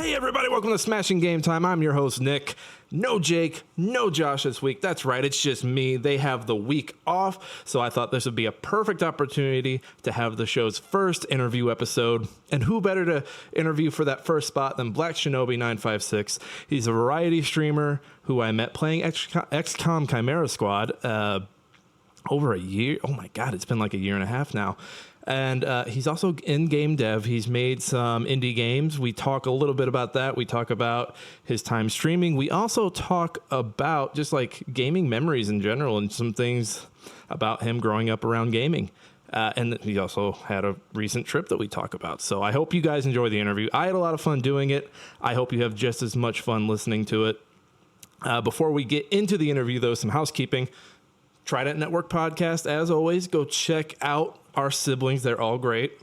Hey everybody, welcome to Smashing Game Time. I'm your host, Nick. No Jake, no Josh this week. That's right, it's just me. They have the week off, so I thought this would be a perfect opportunity to have the show's first interview episode. And who better to interview for that first spot than Blackshinobi956. He's a variety streamer who I met playing XCOM Chimera Squad over a year. Oh my god, it's been like a year and a half now. And he's also in game dev. He's made some indie games. We talk a little bit about that. We talk about his time streaming. We also talk about just like gaming memories in general and some things about him growing up around gaming. And he also had a recent trip that we talk about. So I hope you guys enjoy the interview. I had a lot of fun doing it. I hope you have just as much fun listening to it. Before we get into the interview, though, some housekeeping. Trident Network Podcast, as always, go check out our siblings. They're all great.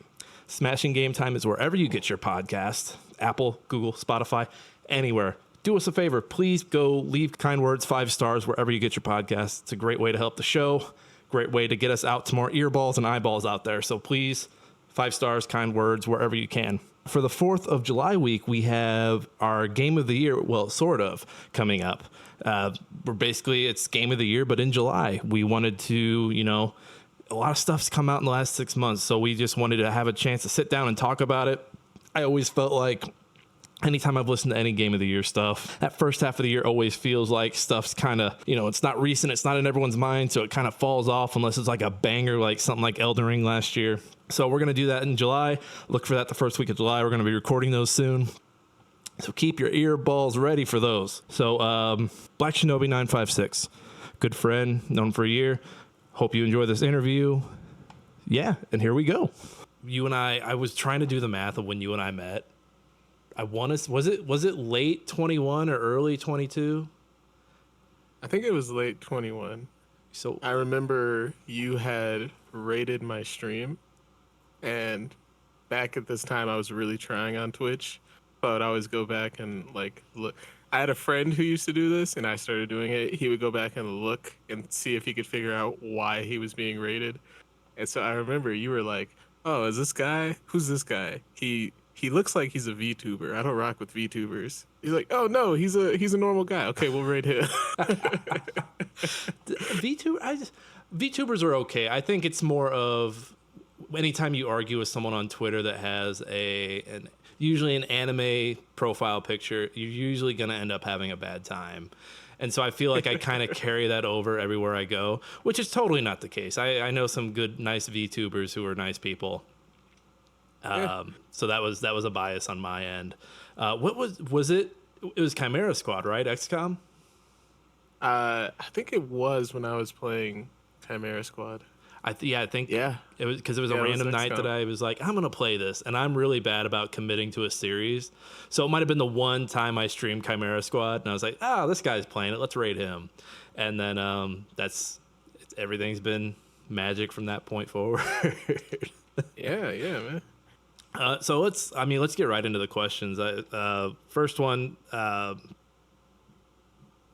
Smashing Game Time is wherever you get your podcast. Apple, Google, Spotify, anywhere. Do us a favor. Please go leave kind words, 5 stars, wherever you get your podcast. It's a great way to help the show. Great way to get us out to more earballs and eyeballs out there. So please, 5 stars, kind words, wherever you can. For the 4th of July week, we have our Game of the Year, well, sort of, coming up. We're basically, it's Game of the Year, but in July. We wanted to, a lot of stuff's come out in the last 6 months, so we just wanted to have a chance to sit down and talk about it. I always felt like anytime I've listened to any Game of the Year stuff, that first half of the year always feels like stuff's kind of, it's not recent, it's not in everyone's mind, so it kind of falls off unless it's like a banger, like something like Elden Ring last year. So we're going to do that in July. Look for that the first week of July. We're going to be recording those soon. So keep your ear balls ready for those. So Blackshinobi956, good friend, known for a year. Hope you enjoy this interview. Yeah, and here we go. You and I was trying to do the math of when you and I met. Was it late 21 or early 22? I think it was late 21. So I remember you had rated my stream, and back at this time I was really trying on Twitch. So I'd always go back and look. I had a friend who used to do this, and I started doing it. He would go back and look and see if he could figure out why he was being rated. And so I remember you were like, "Oh, is this guy? Who's this guy? He looks like he's a VTuber. I don't rock with VTubers." He's like, "Oh no, he's a normal guy. Okay, we'll rate him." VTubers are okay. I think it's more of anytime you argue with someone on Twitter that has usually an anime profile picture, you're usually going to end up having a bad time. And so I feel like I kind of carry that over everywhere I go, which is totally not the case. I know some good, nice VTubers who are nice people. So that was a bias on my end. What was it? It was Chimera Squad, right? XCOM? I think it was when I was playing Chimera Squad. I think it was because it was a random night that I was like, I'm gonna play this, and I'm really bad about committing to a series. So it might have been the one time I streamed Chimera Squad, and I was like, this guy's playing it, let's rate him. And then everything's been magic from that point forward. yeah, man. So let's get right into the questions. First one.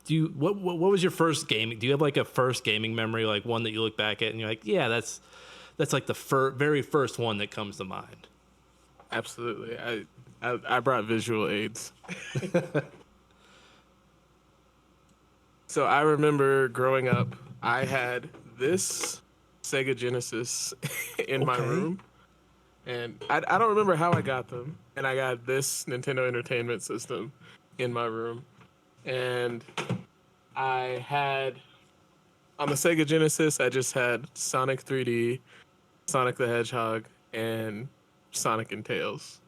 What was your first gaming? Do you have like a first gaming memory, like one that you look back at and you're like, yeah, that's like the very first one that comes to mind? Absolutely. I brought visual aids. So I remember growing up, I had this Sega Genesis in my room, and I don't remember how I got them. And I got this Nintendo Entertainment System in my room. And I had, on the Sega Genesis, I just had Sonic 3D, Sonic the Hedgehog, and Sonic and Tails.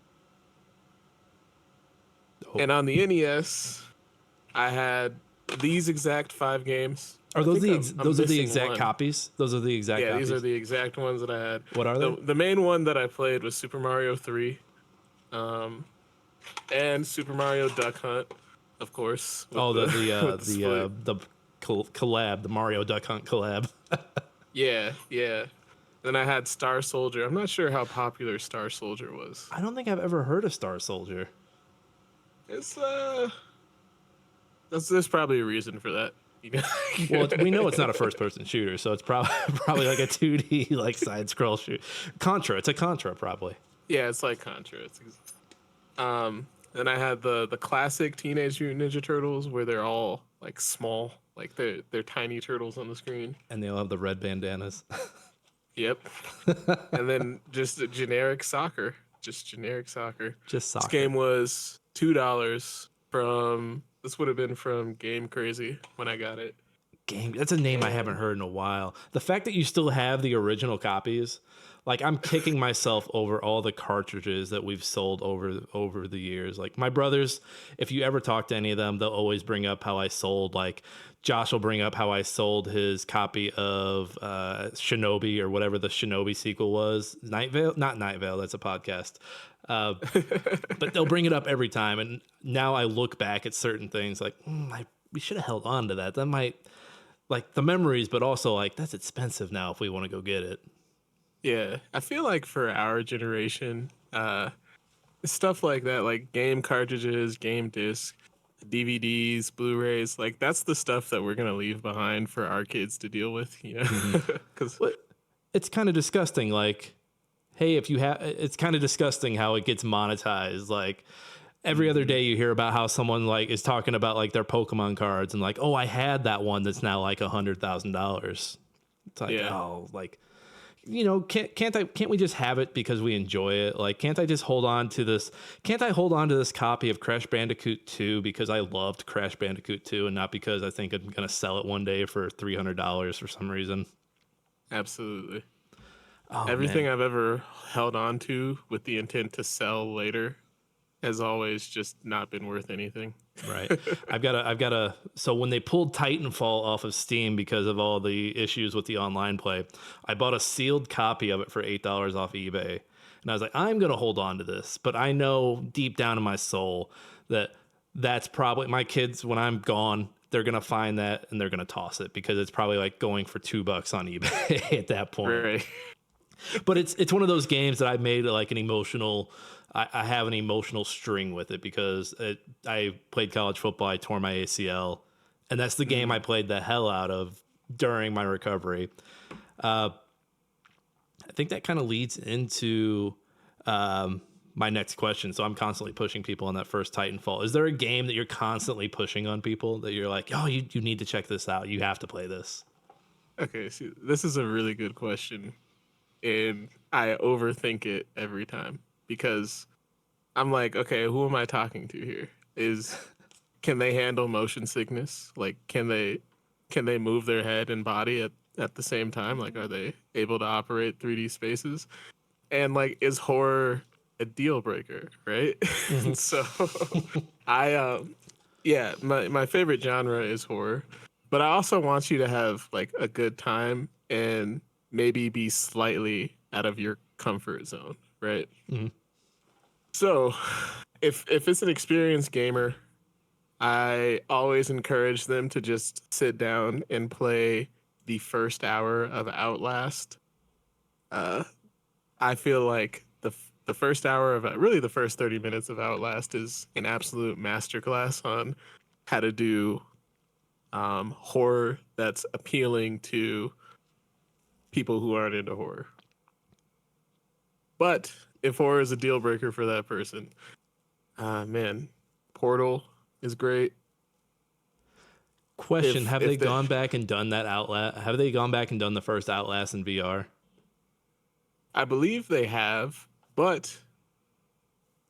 Oh. And on the NES, I had these exact 5 games. Are those the exact copies? Those are the exact copies? Yeah, these are the exact ones that I had. What are they? The main one that I played was Super Mario 3, and Super Mario Duck Hunt. Of course. The collab, the Mario Duck Hunt collab. Yeah. Then I had Star Soldier. I'm not sure how popular Star Soldier was. I don't think I've ever heard of Star Soldier. It's there's probably a reason for that. Well, we know it's not a first-person shooter, so it's probably like a 2D like side-scroll shoot. Contra, it's a Contra probably. Yeah, it's like Contra. And I had the classic Teenage Mutant Ninja Turtles where they're all like small, like they're tiny turtles on the screen. And they all have the red bandanas. Yep. And then just a generic soccer, just generic soccer. Just This soccer. game was $2 from. This would have been from Game Crazy when I got it. Game. That's a name I haven't And heard in a while. The fact that you still have the original copies, like I'm kicking myself over all the cartridges that we've sold over the years. Like my brothers, if you ever talk to any of them, they'll always bring up how I sold. Like Josh will bring up how I sold his copy of Shinobi or whatever the Shinobi sequel was. Night Vale, not Night Vale. That's a podcast. But they'll bring it up every time. And now I look back at certain things like we should have held on to that. That might like the memories, but also like that's expensive now if we want to go get it. yeah, I feel like for our generation, stuff like that, like game cartridges, game discs, DVDs, Blu-rays, like that's the stuff that we're gonna leave behind for our kids to deal with, you know? Because But it's kind of disgusting. Like, hey, if you have, it's kind of disgusting how it gets monetized. Like every other day you hear about how someone like is talking about like their Pokemon cards and like, oh, I had that one that's now like $100,000. It's like, Yeah. oh, like, you know, can't we just have it because we enjoy it? Like, can't I just hold on to this? Can't I hold on to this copy of Crash Bandicoot 2 because I loved Crash Bandicoot 2 and not because I think I'm going to sell it one day for $300 for some reason? absolutely. Oh, Everything man. I've ever held on to with the intent to sell later has always just not been worth anything. Right. So when they pulled Titanfall off of Steam because of all the issues with the online play, I bought a sealed copy of it for $8 off eBay. And I was like, I'm going to hold on to this. But I know deep down in my soul that that's probably my kids, when I'm gone, they're going to find that and they're going to toss it because it's probably like going for $2 on eBay at that point. Right. But it's one of those games that I made like an emotional. I have an emotional string with it because I played college football. I tore my ACL, and that's the game I played the hell out of during my recovery. I think that kind of leads into my next question. So I'm constantly pushing people on that first Titanfall. Is there a game that you're constantly pushing on people that you're like, oh, you need to check this out. You have to play this. Okay, see, this is a really good question. And I overthink it every time because I'm like, okay, who am I talking to here? Can they handle motion sickness? Like, can they move their head and body at the same time? Like, are they able to operate 3D spaces? And like, is horror a deal breaker? Right? And so yeah, my favorite genre is horror, but I also want you to have like a good time and maybe be slightly out of your comfort zone, right? So, if it's an experienced gamer, I always encourage them to just sit down and play the first hour of Outlast. I feel like the first hour of really the first 30 minutes of Outlast is an absolute masterclass on how to do horror that's appealing to people who aren't into horror. But if horror is a deal breaker for that person, man, Portal is great. Question: Have they If the gone back and done that Outlast? Have they gone back and done the first Outlast in VR? I believe they have, but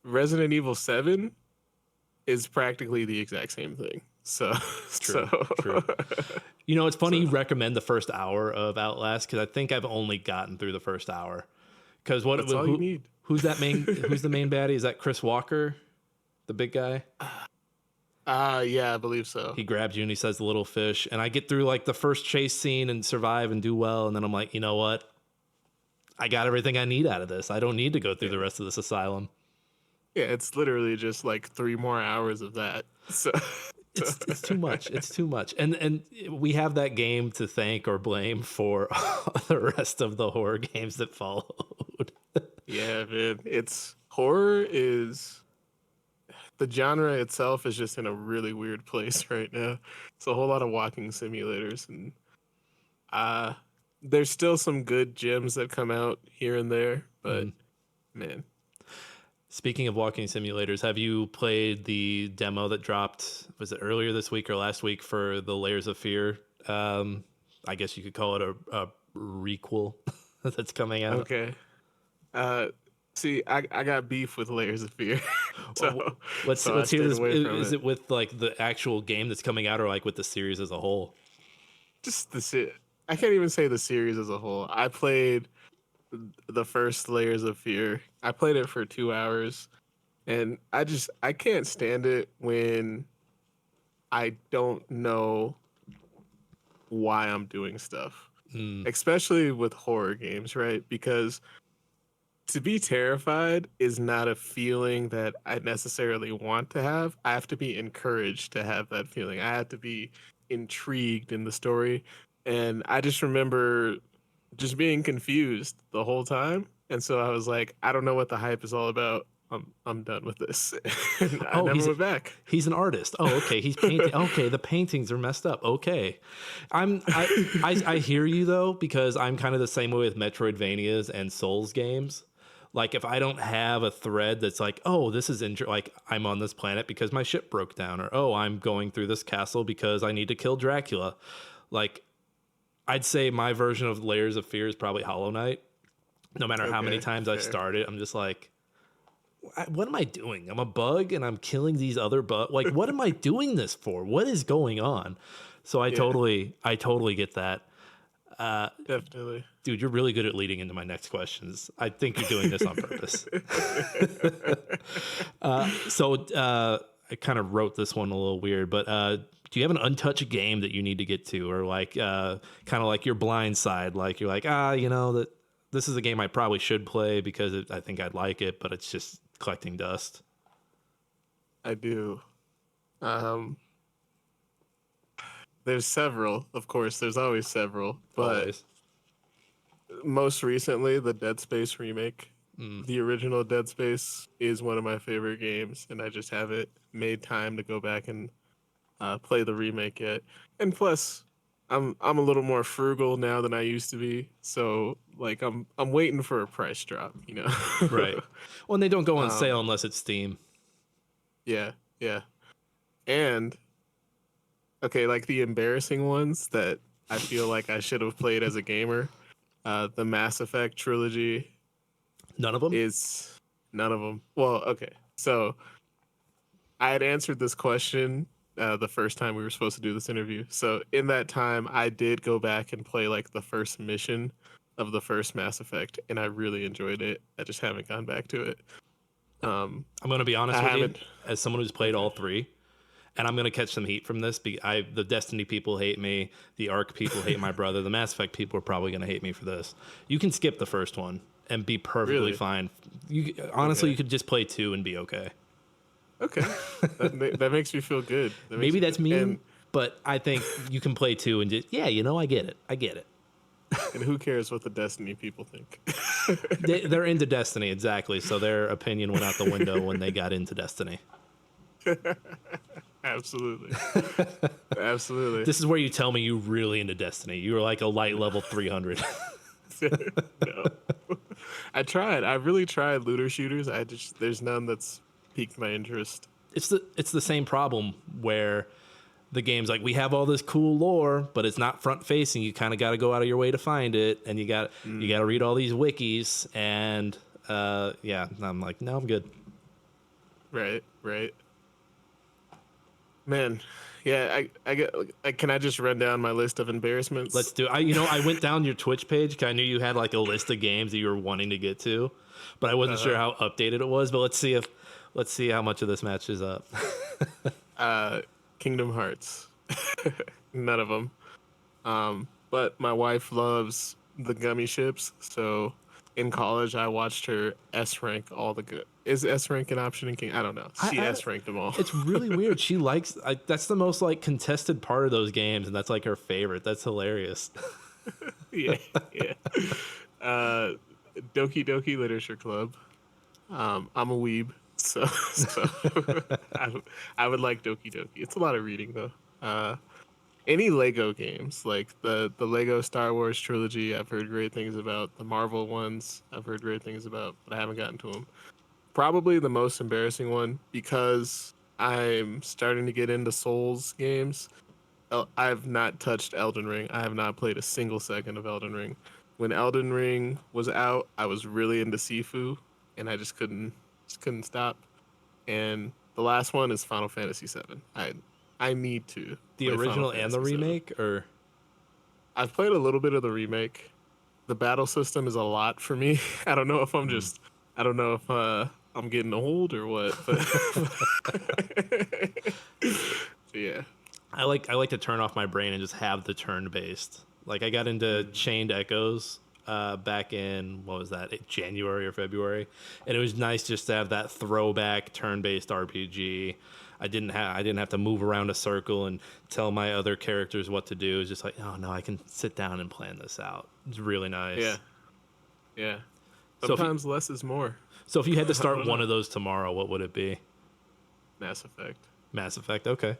Resident Evil 7 is practically the exact same thing. So, True. You know, it's funny So- you recommend the first hour of Outlast because I think I've only gotten through the first hour. Because That's all you need. Who's that main? Who's the main baddie? Is that Chris Walker, the big guy? Yeah, I believe so. He grabs you and he says the little fish, and I get through like the first chase scene and survive and do well, and then I'm like, you know what? I got everything I need out of this. I don't need to go through the rest of this asylum. Yeah, it's literally just like 3 more hours of that. So, It's too much. It's too much. And we have that game to thank or blame for the rest of the horror games that followed. yeah, man, it's horror is the genre itself is just in a really weird place right now. It's a whole lot of walking simulators, and there's still some good gems that come out here and there, but man, Speaking of walking simulators, have you played the demo that dropped? Was it earlier this week or last week for the Layers of Fear? I guess you could call it a requel that's coming out. Okay. Uh, see, I got beef with Layers of Fear, Well, so let's so I let's hear stayed this. away from Is it. it with like the actual game that's coming out, or like with the series as a whole? Just I can't even say the series as a whole. I played the first Layers of Fear. I played it for 2 hours, and I can't stand it when I don't know why I'm doing stuff, Mm, especially with horror games, right? Because to be terrified is not a feeling that I necessarily want to have. I have to be encouraged to have that feeling. I have to be intrigued in the story. And I just remember just being confused the whole time. And so I was like, I don't know what the hype is all about. I'm done with this. And I oh, never went back. he's an artist. Oh, okay. He's painting. Okay, the paintings are messed up. Okay, I hear you though, because I'm kind of the same way with Metroidvanias and Souls games. Like if I don't have a thread that's like, oh, this is like I'm on this planet because my ship broke down, or oh, I'm going through this castle because I need to kill Dracula. Like I'd say my version of Layers of Fear is probably Hollow Knight. No matter how many Okay, times I fair. start it, I'm just like, what am I doing? I'm a bug and I'm killing these other bugs. Like, what am I doing this for? What is going on? So Yeah, I totally get that. definitely. Dude, you're really good at leading into my next questions. I think you're doing this on purpose. I kind of wrote this one a little weird, but do you have an untouched game that you need to get to, or like kind of like your blind side? Like you're like, that this is a game I probably should play because I think I'd like it, but it's just collecting dust. I do. Um, there's several, of course. There's always several, but Always. most recently, the Dead Space remake. Mm. The original Dead Space is one of my favorite games, and I just haven't made time to go back and play the remake yet. And plus, I'm a little more frugal now than I used to be, so like I'm waiting for a price drop, you know. Right. Well, and they don't go on um, sale unless it's Steam. yeah, yeah, and okay, like the embarrassing ones that I feel like I should have played as a gamer. The Mass Effect trilogy None of them. is none of them. Well, okay. So I had answered this question the first time we were supposed to do this interview. So in that time, I did go back and play like the first mission of the first Mass Effect, and I really enjoyed it. I just haven't gone back to it. I'm going to be I honest with you, haven't. as someone who's played Okay. all three, and I'm going to catch some heat from this. The Destiny people hate me. The Arc people hate my brother. The Mass Effect people are probably going to hate me for this. You can skip the first one and be perfectly Really? fine. Honestly, you Okay. could just play two and be okay. Okay. That makes me feel good. That makes Maybe me that's mean, and but I think you can play two and just, yeah, I get it. I get it. and who cares what the Destiny people think? They're into Destiny, exactly. So their opinion went out the window when they got into Destiny. Absolutely. Absolutely. This is where you tell me you really into Destiny. You were like a light level 300. No. I tried. I really tried looter shooters. There's none that's piqued my interest. It's the same problem where the game's like, we have all this cool lore, but it's not front facing. You kind of got to go out of your way to find it, and you got to read all these wikis. And yeah, I'm like, no, I'm good. Right, right. Man, yeah, I get can I just run down my list of Let's embarrassments? do. I went down your Twitch page 'cause I knew you had like a list of games that you were wanting to get to, but I wasn't sure Uh how updated it was. But let's see how much of this matches up. uh Kingdom Hearts. None of them. But my wife loves the gummy ships, so in college I watched her S rank all the good. Is S rank an option in King? I don't know. She I S ranked them all. It's really weird. She likes that's the most like contested part of those games, and that's like her favorite. That's hilarious. Yeah, yeah. Uh, Doki Doki Literature Club. I'm a weeb, so I would like Doki Doki. It's a lot of reading though. Any Lego games, like the Lego Star Wars trilogy, I've heard great things about. The Marvel ones, I've heard great things about, but I haven't gotten to them. probably the most embarrassing one because I'm starting to get into Souls games. I've not touched Elden Ring. I have not played a single second of Elden Ring. When Elden Ring was out, I was really into Sifu, and I just couldn't stop. And the last one is Final Fantasy VII. I need to The play Final original and the Fantasy VII. remake, or I've played a little bit of the remake. The battle system is a lot for me. I don't know if I don't know if I'm getting old or what, but yeah. I like to turn off my brain and just have the turn based. Like I got into Chained Echoes back in what was that, January or February, and it was nice just to have that throwback turn based RPG. I didn't have to move around a circle and tell my other characters what to do. It's just like, oh no, I can sit down and plan this out. It's really nice. Yeah, yeah. So Sometimes less is more. if you had to I start don't one know. of those tomorrow, what would it be? Mass Effect. Mass Effect. Okay.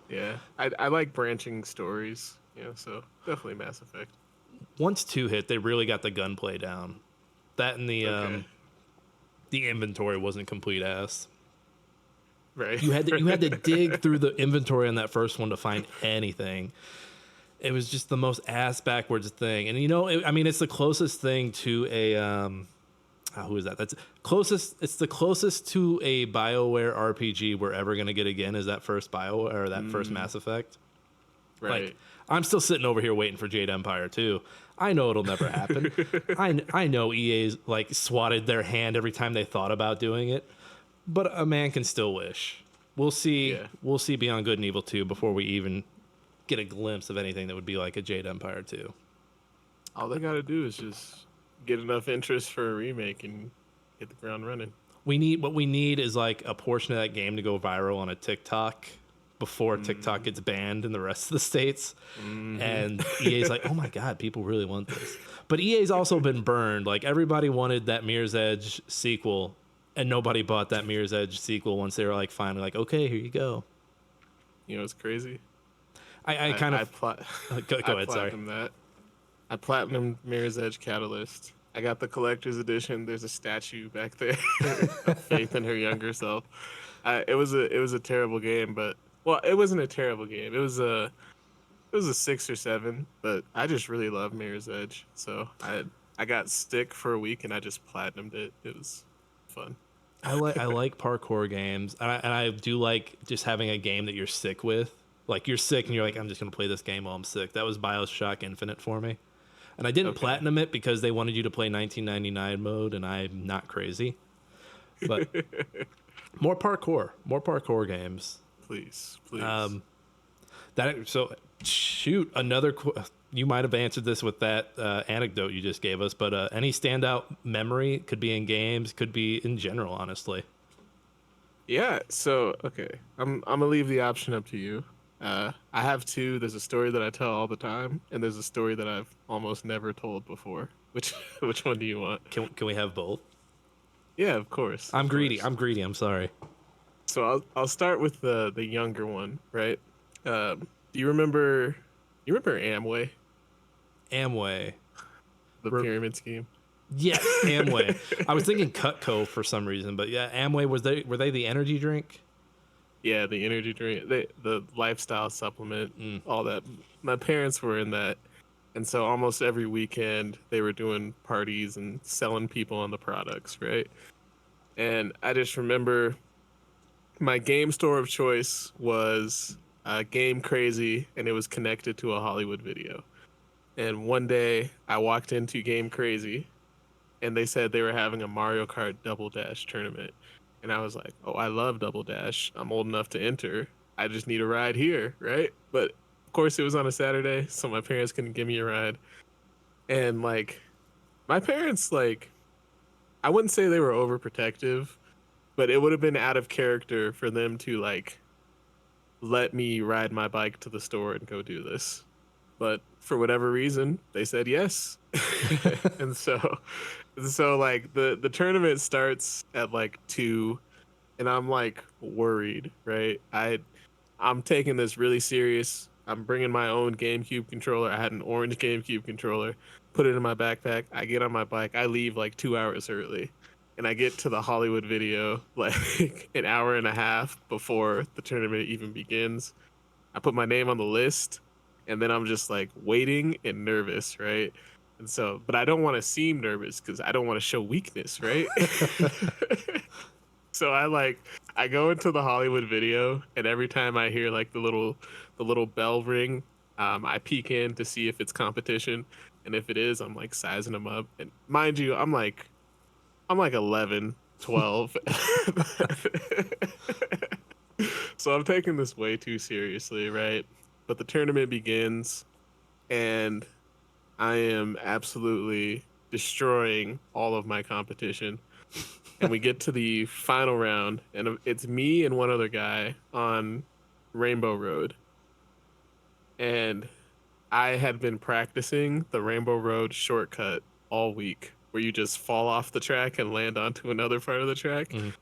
Yeah, I like branching stories. So definitely Mass Effect. Once 2 hit, they really got the gunplay down. That and Okay. the inventory wasn't complete ass. Right. You had to dig through the inventory on that first one to find anything. It was just the most ass backwards thing. And I mean, it's the closest thing to a who is that? That's closest. It's the closest to a BioWare RPG we're ever gonna get again. Is that first BioWare or that first Mass Effect? Right. Like, I'm still sitting over here waiting for Jade Empire too. I know it'll never happen. I know EA's like swatted their hand every time they thought about doing it, but a man can still wish. We'll see. Yeah. We'll see Beyond Good and Evil 2 before we even get a glimpse of anything that would be like a Jade Empire 2. All they gotta do is just get enough interest for a remake and hit the ground running. What we need is like a portion of that game to go viral on a TikTok before TikTok gets banned in the rest of the states. And EA's like, oh my God, people really want this. But EA's also been burned. Like everybody wanted that Mirror's Edge sequel, and nobody bought that Mirror's Edge sequel once they were like finally like, okay, here you go. It's crazy. I kind I of plat- go I ahead, sorry. platinum that. I platinum Mirror's Edge Catalyst. I got the collector's edition. There's a statue back there of Faith in her younger self. It was a terrible game, but well, it wasn't a terrible game. It was a 6 or 7, but I just really love Mirror's Edge. So I got stick for a week and I just platinumed it. It was fun. I like parkour games, and I do like just having a game that you're sick with. Like you're sick, and you're like, I'm just gonna play this game while I'm sick. That was BioShock Infinite for me, and I didn't Okay. platinum it because they wanted you to play 1999 mode, and I'm not crazy. But more parkour games. Please, please. Shoot, another. You might have answered this with that anecdote you just gave us, but any standout memory could be in games, could be in general, honestly. Yeah, so okay, I'm gonna leave the option up to you. I have two. There's a story that I tell all the time, and there's a story that I've almost never told before. Which which one do you want? Can we have both? Yeah, of course. I'm of greedy. course. I'm greedy. I'm sorry. So I'll start with the younger one, right? Do you remember Amway, Amway. the Re- pyramid scheme? Yes, Amway. I was thinking Cutco for some reason, but yeah, Amway were they the energy drink? Yeah, the energy drink, the lifestyle supplement, all that. My parents were in that, and so almost every weekend they were doing parties and selling people on the products, right? And I just remember my game store of choice was Game Crazy, and it was connected to a Hollywood video. And one day I walked into Game Crazy, and they said they were having a Mario Kart Double Dash tournament. And I was like, oh, I love Double Dash. I'm old enough to enter. I just need a ride here, right? But of course, it was on a Saturday, so my parents couldn't give me a ride. And like, my parents, like, I wouldn't say they were overprotective, but it would have been out of character for them to like let me ride my bike to the store and go do this. But for whatever reason, they said yes. and so like the tournament starts at like 2, and I'm like worried, right? I'm taking this really serious. I'm bringing my own GameCube controller. I had an orange GameCube controller. Put it in my backpack. I get on my bike. I leave like 2 hours early. and I get to the Hollywood video like an hour and a half before the tournament even begins. I put my name on the list, and then I'm just like waiting and nervous, right? And so, but I don't want to seem nervous because I don't want to show weakness, right? So I go into the Hollywood video, and every time I hear like the little bell ring, I peek in to see if it's competition, and if it is, I'm like sizing them up. And mind you, I'm like 11, 12. So I'm taking this way too seriously, right? But the tournament begins, and I am absolutely destroying all of my competition. And we get to the final round, and it's me and one other guy on Rainbow Road. And I had been practicing the Rainbow Road shortcut all week, where you just fall off the track and land onto another part of the track. Mhm.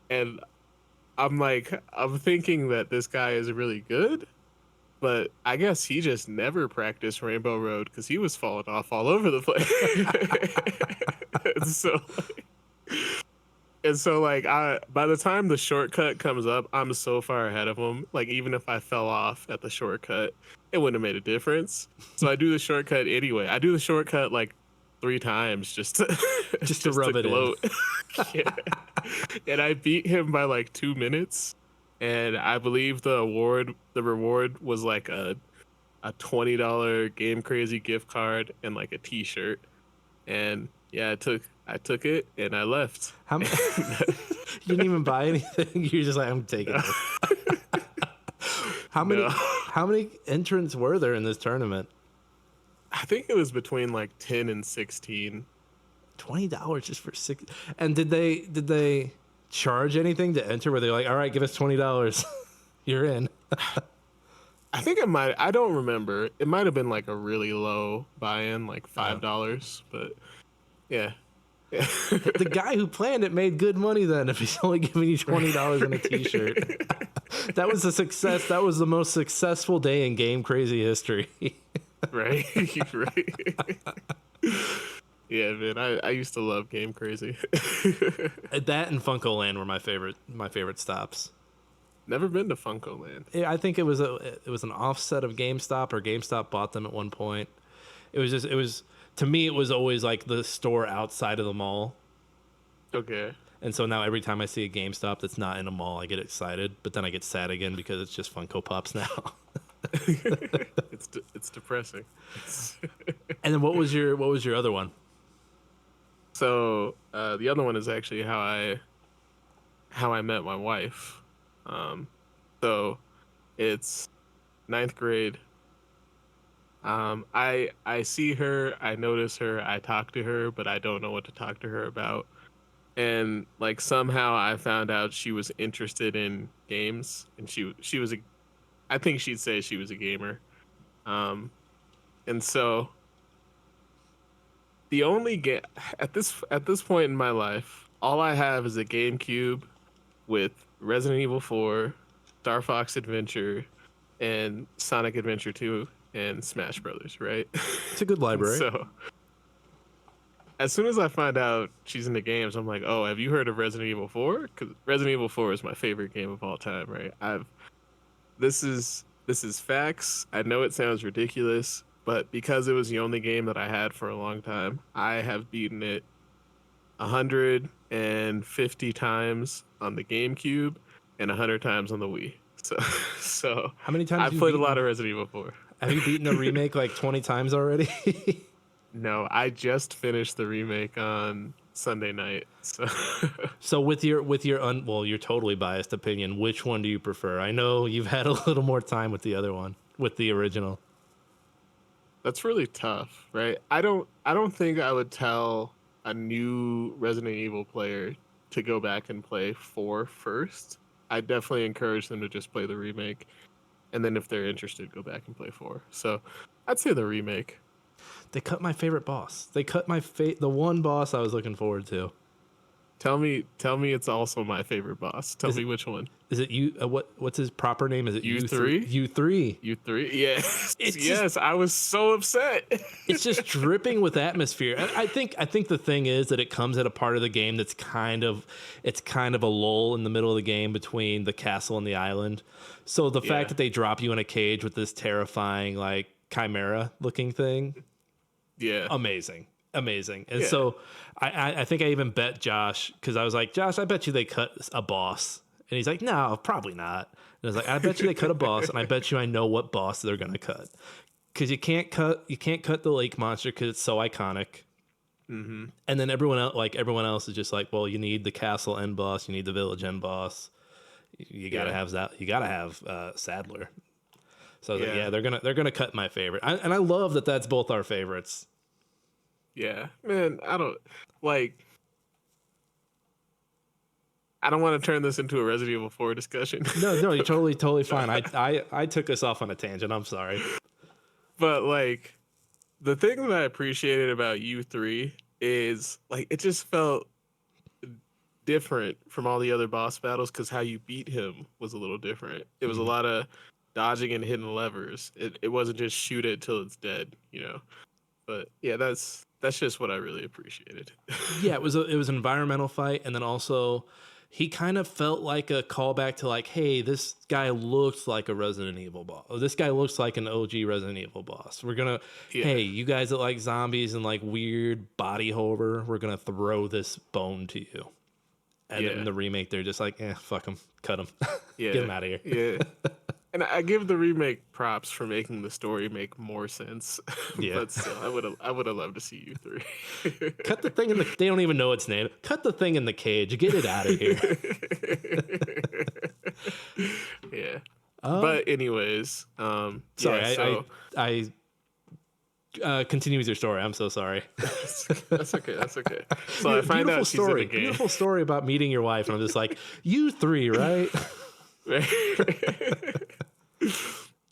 And I'm thinking that this guy is really good, but I guess he just never practiced Rainbow Road because he was falling off all over the place. and so, by the time the shortcut comes up, I'm so far ahead of him. Like, even if I fell off at the shortcut, it wouldn't have made a difference. So I do the shortcut anyway. I do the shortcut like 3 times just to Just to rub it gloat. Yeah. And I beat him by like 2 minutes. And I believe the reward was like a $20 Game Crazy gift card and like a T-shirt. And yeah, I took it and I left. How many? You didn't even buy anything. You're just like, I'm taking it. How many? No. How many entrants were there in this tournament? I think it was between like 10 and 16. $20 just for 6. And did they charge anything to enter? Were they like, all right, give us $20, you're in? I think it might. I don't remember. It might have been like a really low buy-in, like $5. But yeah. The guy who planned it made good money then. If he's only giving you $20 and a T-shirt, that was a success. That was the most successful day in Game Crazy history. Right. Right. Yeah, man. I used to love Game Crazy. That and Funko Land were my favorite stops. Never been to Funko Land. Yeah, I think it was an offset of GameStop, or GameStop bought them at one point. It was to me, it was always like the store outside of the mall. Okay. And so now every time I see a GameStop that's not in a mall, I get excited, but then I get sad again because it's just Funko Pops now. It's depressing. And then what was your other one? So the other one is actually how I met my wife. So it's 9th grade. I see her, I notice her, I talk to her, but I don't know what to talk to her about. And like somehow I found out she was interested in games, and she was I think she'd say she was a gamer. And so the only game at this point in my life, all I have is a GameCube with Resident Evil 4, Star Fox Adventure, and Sonic Adventure 2, and Smash Brothers, right? It's a good library. So as soon as I find out she's into games, I'm like, oh, have you heard of Resident Evil 4? Because Resident Evil 4 is my favorite game of all time, right? This is facts. I know it sounds ridiculous, but because it was the only game that I had for a long time, I have beaten it 150 times on the GameCube and 100 times on the Wii. So How many times I have you played a beaten- lot of Resident Evil 4. Have you beaten the remake like 20 times already? No, I just finished the remake on Sunday night. So with your well, you're totally biased opinion, which one do you prefer? I know you've had a little more time with the other one, with the original. That's really tough, right? I don't think I would tell a new Resident Evil player to go back and play 4 first. I definitely encourage them to just play the remake, and then if they're interested, go back and play 4. So I'd say the remake. They cut my favorite boss. They cut the one boss I was looking forward to. Tell me it's also my favorite boss. Tell me which one. Is it you? What's his proper name? Is it U3? U3. U3? Yes. It's yes, I was so upset. It's just dripping with atmosphere. I think the thing is that it comes at a part of the game that's kind of a lull in the middle of the game between the castle and the island. So the fact that they drop you in a cage with this terrifying like chimera looking thing, Yeah. amazing. And so I think I even bet Josh, because I was like, Josh, I bet you they cut a boss. And he's like, no, probably not. And I was like, I bet you they cut a boss, and I bet you I know what boss they're gonna cut. Because you can't cut the lake monster because it's so iconic. Mm-hmm. And then everyone else is just like, well, you need the castle end boss, you need the village end boss, you gotta have that, you gotta have Sadler. So I was like, they're gonna cut my favorite, and I love that that's both our favorites. Yeah, man, I don't want to turn this into a Resident Evil 4 discussion. No, you're totally fine. I took us off on a tangent. I'm sorry. But like the thing that I appreciated about U3 is like it just felt different from all the other boss battles because how you beat him was a little different. It was a lot of dodging and hitting levers. It wasn't just shoot it till it's dead, you know. But yeah, that's just what I really appreciated. Yeah, it was an environmental fight, and then also he kind of felt like a callback to like, hey, this guy looks like a Resident Evil boss. This guy looks like an OG Resident Evil boss. We're gonna, hey, you guys that like zombies and like weird body horror, we're gonna throw this bone to you. And then in the remake, they're just like, fuck him, cut him, get him out of here. Yeah. And I give the remake props for making the story make more sense. Yeah. But still, I would have loved to see U3. Cut the thing in the. They don't even know its name. Cut the thing in the cage. Get it out of here. Yeah. But anyways, sorry. Yeah, I continue with your story. I'm so sorry. That's okay. So I find out she's in the game. Beautiful story about meeting your wife, and I'm just like, U3, right?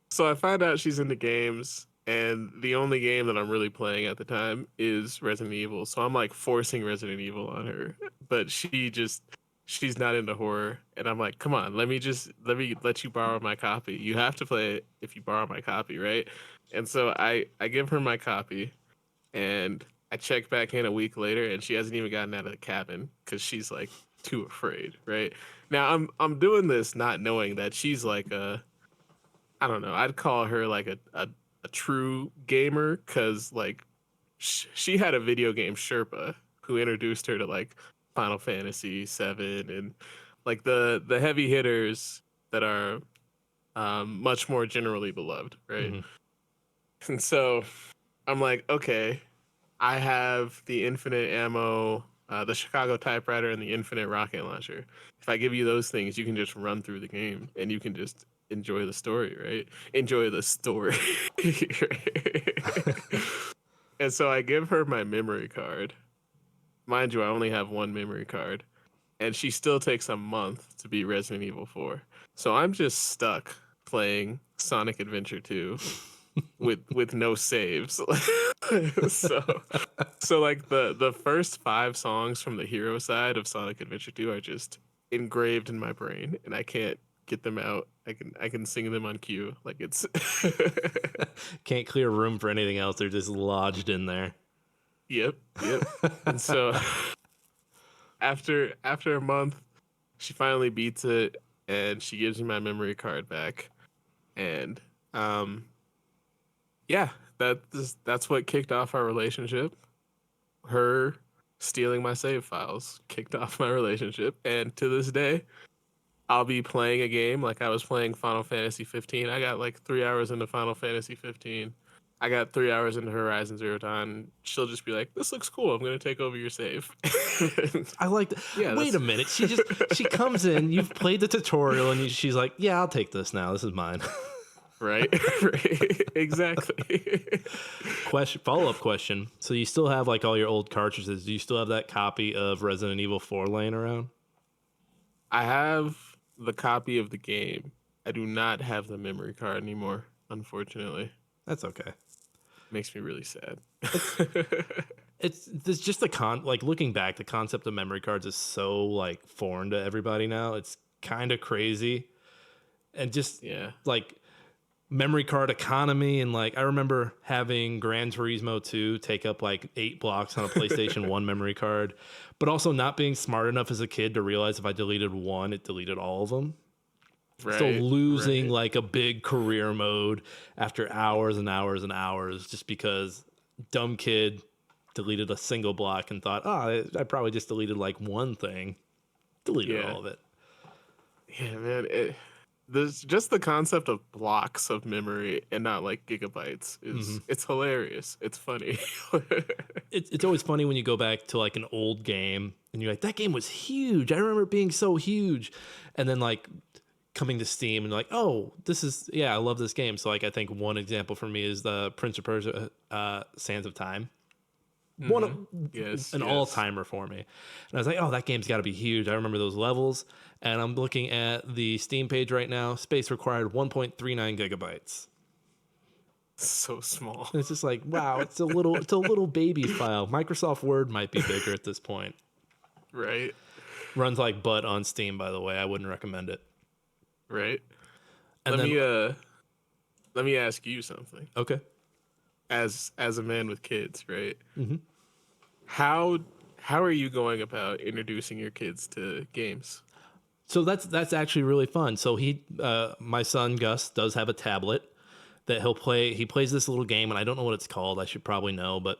So I find out she's into games, and the only game that I'm really playing at the time is Resident Evil. So I'm like forcing Resident Evil on her, but she's not into horror, and I'm like, come on, let me let you borrow my copy. You have to play it if you borrow my copy, right? And so I give her my copy, and I check back in a week later, and she hasn't even gotten out of the cabin because she's like too afraid, right? Now I'm doing this not knowing that she's like I don't know, I'd call her like a true gamer, because like she had a video game Sherpa who introduced her to like Final Fantasy 7 and like the heavy hitters that are much more generally beloved, right? Mm-hmm. And so I'm like, okay, I have the infinite ammo, the Chicago typewriter, and the infinite rocket launcher. If I give you those things, you can just run through the game and you can just enjoy the story, right? Enjoy the story. And so I give her my memory card. Mind you, I only have one memory card. And she still takes a month to beat Resident Evil 4. So I'm just stuck playing Sonic Adventure 2 with no saves. so like the first 5 songs from the hero side of Sonic Adventure 2 are just engraved in my brain, and I can't get them out. I can sing them on cue. Like it's can't clear room for anything else. They're just lodged in there. Yep. And so after a month, she finally beats it, and she gives me my memory card back. And yeah, that's what kicked off our relationship. Her stealing my save files kicked off my relationship, and to this day, I'll be playing a game like I was playing Final Fantasy 15. I got like 3 hours into Final Fantasy 15. I got 3 hours into Horizon Zero Dawn. She'll just be like, "This looks cool. I'm gonna take over your save." I like that. Yeah, wait a minute. She comes in. You've played the tutorial, and she's like, "Yeah, I'll take this now. This is mine." Right. Exactly. Follow-up question. So you still have like all your old cartridges? Do you still have that copy of Resident Evil 4 laying around? I have the copy of the game. I do not have the memory card anymore, unfortunately. That's okay. Makes me really sad. It's just like looking back, the concept of memory cards is so like foreign to everybody now. It's kind of crazy, and just Yeah. like memory card economy, and like I remember having Gran Turismo 2 take up like 8 blocks on a PlayStation 1 memory card, but also not being smart enough as a kid to realize if I deleted one, it deleted all of them. So Right. losing Right. like a big career mode after hours and hours and hours just because dumb kid deleted a single block and thought, oh, I probably just deleted like one thing. Deleted Yeah. all of it. Yeah, man. There's just the concept of blocks of memory and not like gigabytes Hmm. is it's hilarious. It's funny. It's always funny when you go back to like an old game and you're like, that game was huge. I remember it being so huge. And then like coming to Steam and like, oh, this is, yeah, I love this game. So like, I think one example for me is the Prince of Persia Sands of Time. One Hmm. Yes. an all Yes. timer for me. And I was like, oh, that game's got to be huge. I remember those levels. And I'm looking at the Steam page right now. Space required 1.39 gigabytes. So small. And it's just like, wow, it's a little baby file. Microsoft Word might be bigger at this point. Right. Runs like butt on Steam, by the way. I wouldn't recommend it. Right. And Let then, me let me ask you something. okay. As a man with kids, right? Hmm. How how are you going about introducing your kids to games? So that's actually really fun. So my son Gus does have a tablet that he'll play. He plays this little game, and I don't know what it's called. I should probably know, but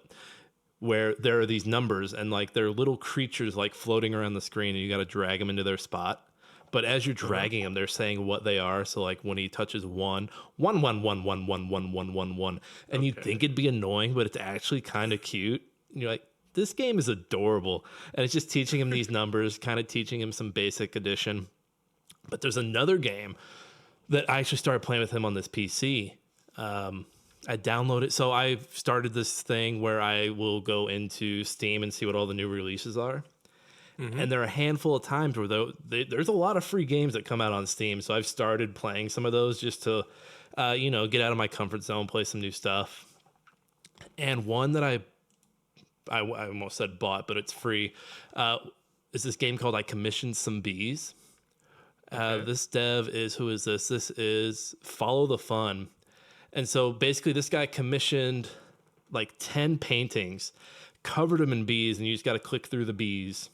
where there are these numbers and like there are little creatures like floating around the screen, and you got to drag them into their spot. But as you're dragging them, they're saying what they are. So like when he touches one, and you Okay. think it'd be annoying, but it's actually kind of cute. And you're like, this game is adorable, and it's just teaching him these numbers, kind of teaching him some basic addition. But there's another game that I actually started playing with him on this PC. I downloaded, so I've started this thing where I will go into Steam and see what all the new releases are. Mm-hmm. And there are a handful of times where there's a lot of free games that come out on Steam. So I've started playing some of those just to, get out of my comfort zone, play some new stuff. And one that I almost said bought, but it's free, is this game called I Commissioned Some Bees. Okay. This dev is, who is this? This is Follow the Fun. And so basically, this guy commissioned like 10 paintings, covered them in bees, and you just got to click through the bees.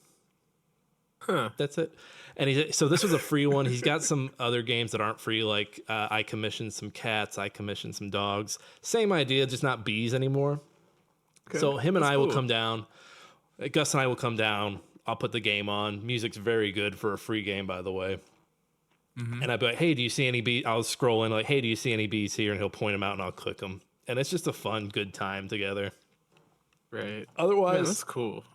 Huh. That's it. And so this was a free one. He's got some other games that aren't free, like I commissioned some cats, I commissioned some dogs. Same idea, just not bees anymore. Okay. So him and That's I will cool. come down. Gus and I will come down. I'll put the game on. Music's very good for a free game, by the way. Mm-hmm. And I'd be like, hey, do you see any bees? I'll scroll in like, hey, do you see any bees here? And he'll point them out and I'll click them. And it's just a fun, good time together. Right. Man, Otherwise, that's cool.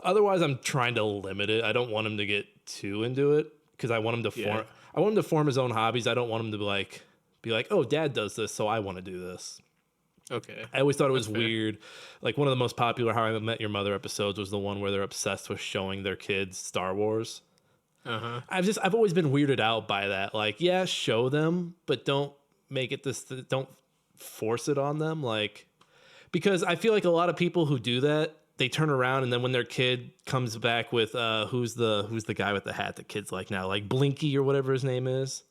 otherwise, I'm trying to limit it. I don't want him to get too into it because I want him to Yeah. form. I want him to form his own hobbies. I don't want him to be like, oh, dad does this, so I want to do this. Okay. I always thought it was That's fair. weird. Like one of the most popular How I Met Your Mother episodes was the one where they're obsessed with showing their kids Star Wars. Uh-huh. I've always been weirded out by that. Like, yeah, show them, but don't make it this. Don't force it on them. Like, because I feel like a lot of people who do that, they turn around and then when their kid comes back with who's the guy with the hat that kids like now, like Blinky or whatever his name is.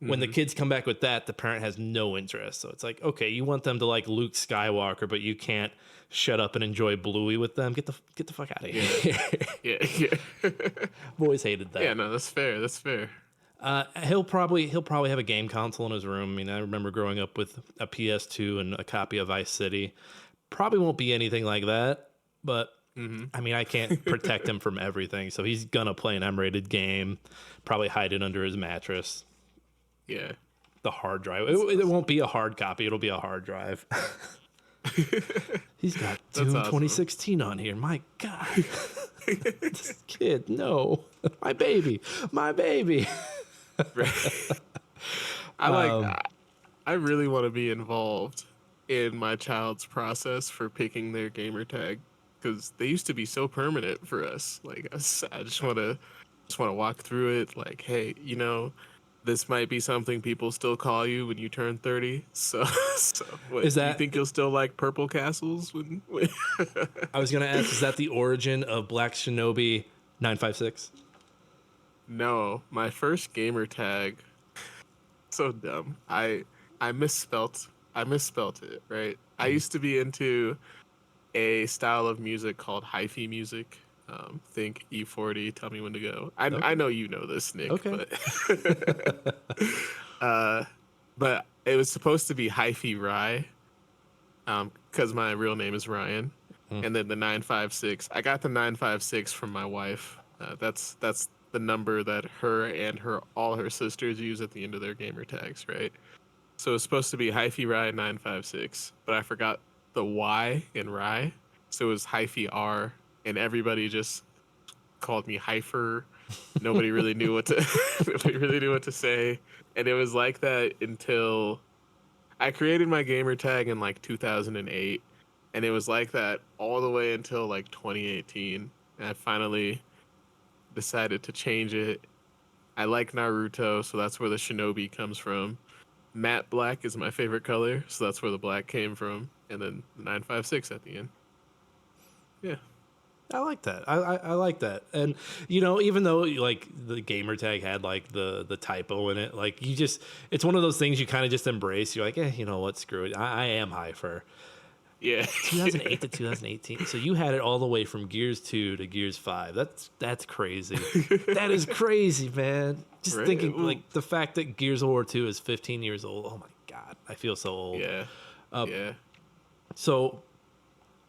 When the Mm-hmm. kids come back with that, the parent has no interest. So it's like, okay, you want them to like Luke Skywalker, but you can't shut up and enjoy Bluey with them. Get the fuck out of here. Yeah. Yeah. I've always hated that. Yeah, no, that's fair. That's fair. He'll probably have a game console in his room. I mean, I remember growing up with a PS2 and a copy of Vice City. Probably won't be anything like that, but Mm-hmm. I mean, I can't protect him from everything. So he's gonna play an M-rated game, probably hide it under his mattress. Yeah. The hard drive. It won't be a hard copy. It'll be a hard drive. He's got That's Doom awesome. 2016 on here. My God. This kid, no. My baby. My baby. I like I really want to be involved in my child's process for picking their gamer tag because they used to be so permanent for us. Like I just want to walk through it like, hey, this might be something people still call you when you turn 30. So, so what, Is do you that think you'll still like purple castles when I was gonna ask, is that the origin of Black Shinobi 956? No, my first gamer tag, so dumb. I misspelt it, right? I used to be into a style of music called hyphy music. Think E40, Tell Me When to Go. I Okay. know you know this, Nick, Okay. but uh, but it was supposed to be hyphy Rye, because my real name is Ryan, Mm. and then the 956. I got the 956 from my wife. That's the number that her and her all her sisters use at the end of their gamer tags, right? So it's supposed to be hyphy Rye 956, but I forgot the Y in Rye, so it was hyphy R, and everybody just called me Hypher. Nobody really knew what to nobody really knew what to say, and it was like that until I created my gamer tag in like 2008, and it was like that all the way until like 2018. And I finally decided to change it. I like Naruto, so that's where the Shinobi comes from. Matte black is my favorite color, so that's where the black came from. And then 956 at the end. Yeah. I like that. I like that. And even though like the gamer tag had like the typo in it, like you just it's one of those things you kind of just embrace. You're like, you know what, screw it. I am high for Yeah. 2008 to 2018. So you had it all the way from Gears 2 to Gears 5. That's crazy. That is crazy, man. Just Right? thinking Ooh. like the fact that Gears of War 2 is 15 years old. Oh my god, I feel so old. Yeah. Yeah. So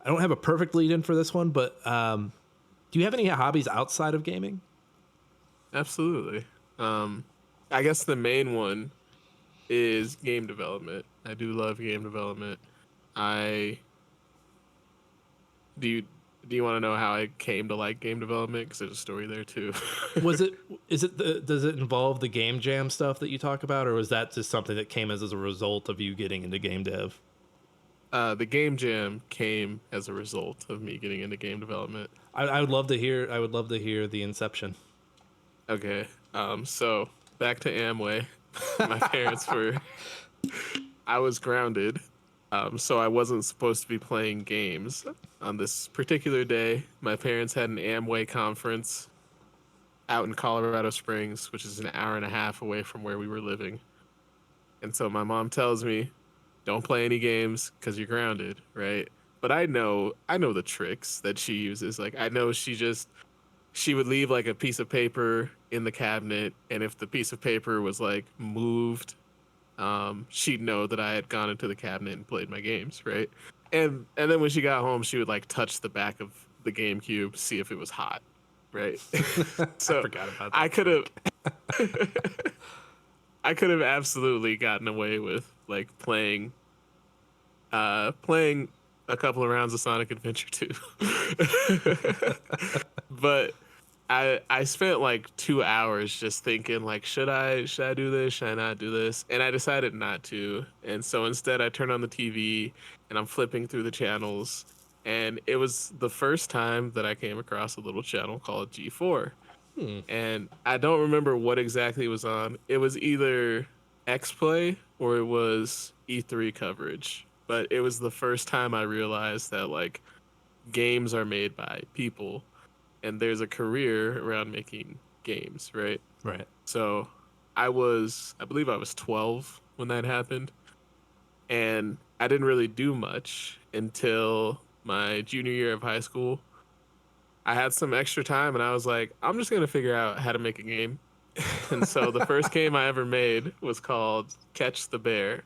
I don't have a perfect lead in for this one, but do you have any hobbies outside of gaming? Absolutely. Um, I guess the main one is game development. I do love game development. I do you do you want to know how I came to like game development? Because there's a story there too. Was it is it the does it involve the game jam stuff that you talk about, or was that just something that came as a result of you getting into game dev? The game jam came as a result of me getting into game development. I would love to hear. I would love to hear the inception. Okay. So back to Amway. My parents were. I was grounded. So I wasn't supposed to be playing games. On this particular day, my parents had an Amway conference out in Colorado Springs, which is an hour and a half away from where we were living. And so my mom tells me, "Don't play any games because you're grounded, right?" But I know the tricks that she uses. Like I know she would leave like a piece of paper in the cabinet, and if the piece of paper was like moved, she'd know that I had gone into the cabinet and played my games, right? And then when she got home, she would like touch the back of the GameCube, see if it was hot, right? I So forgot about I that could have trick. I could have absolutely gotten away with like playing a couple of rounds of Sonic Adventure 2. But I spent like 2 hours just thinking like should I do this, should I not do this, and I decided not to. And so instead I turned on the TV and I'm flipping through the channels, and it was the first time that I came across a little channel called G4, Hmm. and I don't remember what exactly was on. It was either X Play or it was E3 coverage, but it was the first time I realized that like games are made by people and there's a career around making games, right? Right. So I believe I was 12 when that happened, and I didn't really do much until my junior year of high school. I had some extra time and I was like, I'm just going to figure out how to make a game. And so the first game I ever made was called Catch the Bear.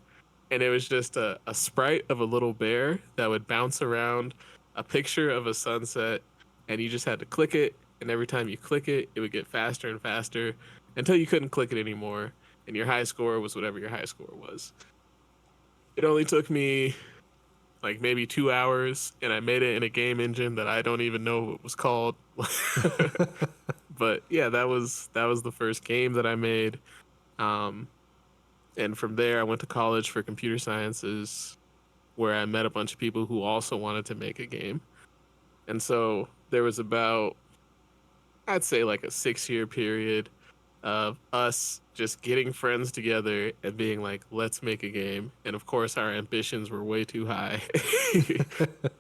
And it was just a sprite of a little bear that would bounce around a picture of a sunset. And you just had to click it. And every time you click it, it would get faster and faster until you couldn't click it anymore. And your high score was whatever your high score was. It only took me like maybe 2 hours, and I made it in a game engine that I don't even know what was called. But yeah, that was the first game that I made. Um, and from there, I went to college for computer sciences, where I met a bunch of people who also wanted to make a game. And so there was about, I'd say, like a 6 year period of us just getting friends together and being like, let's make a game. And of course, our ambitions were way too high.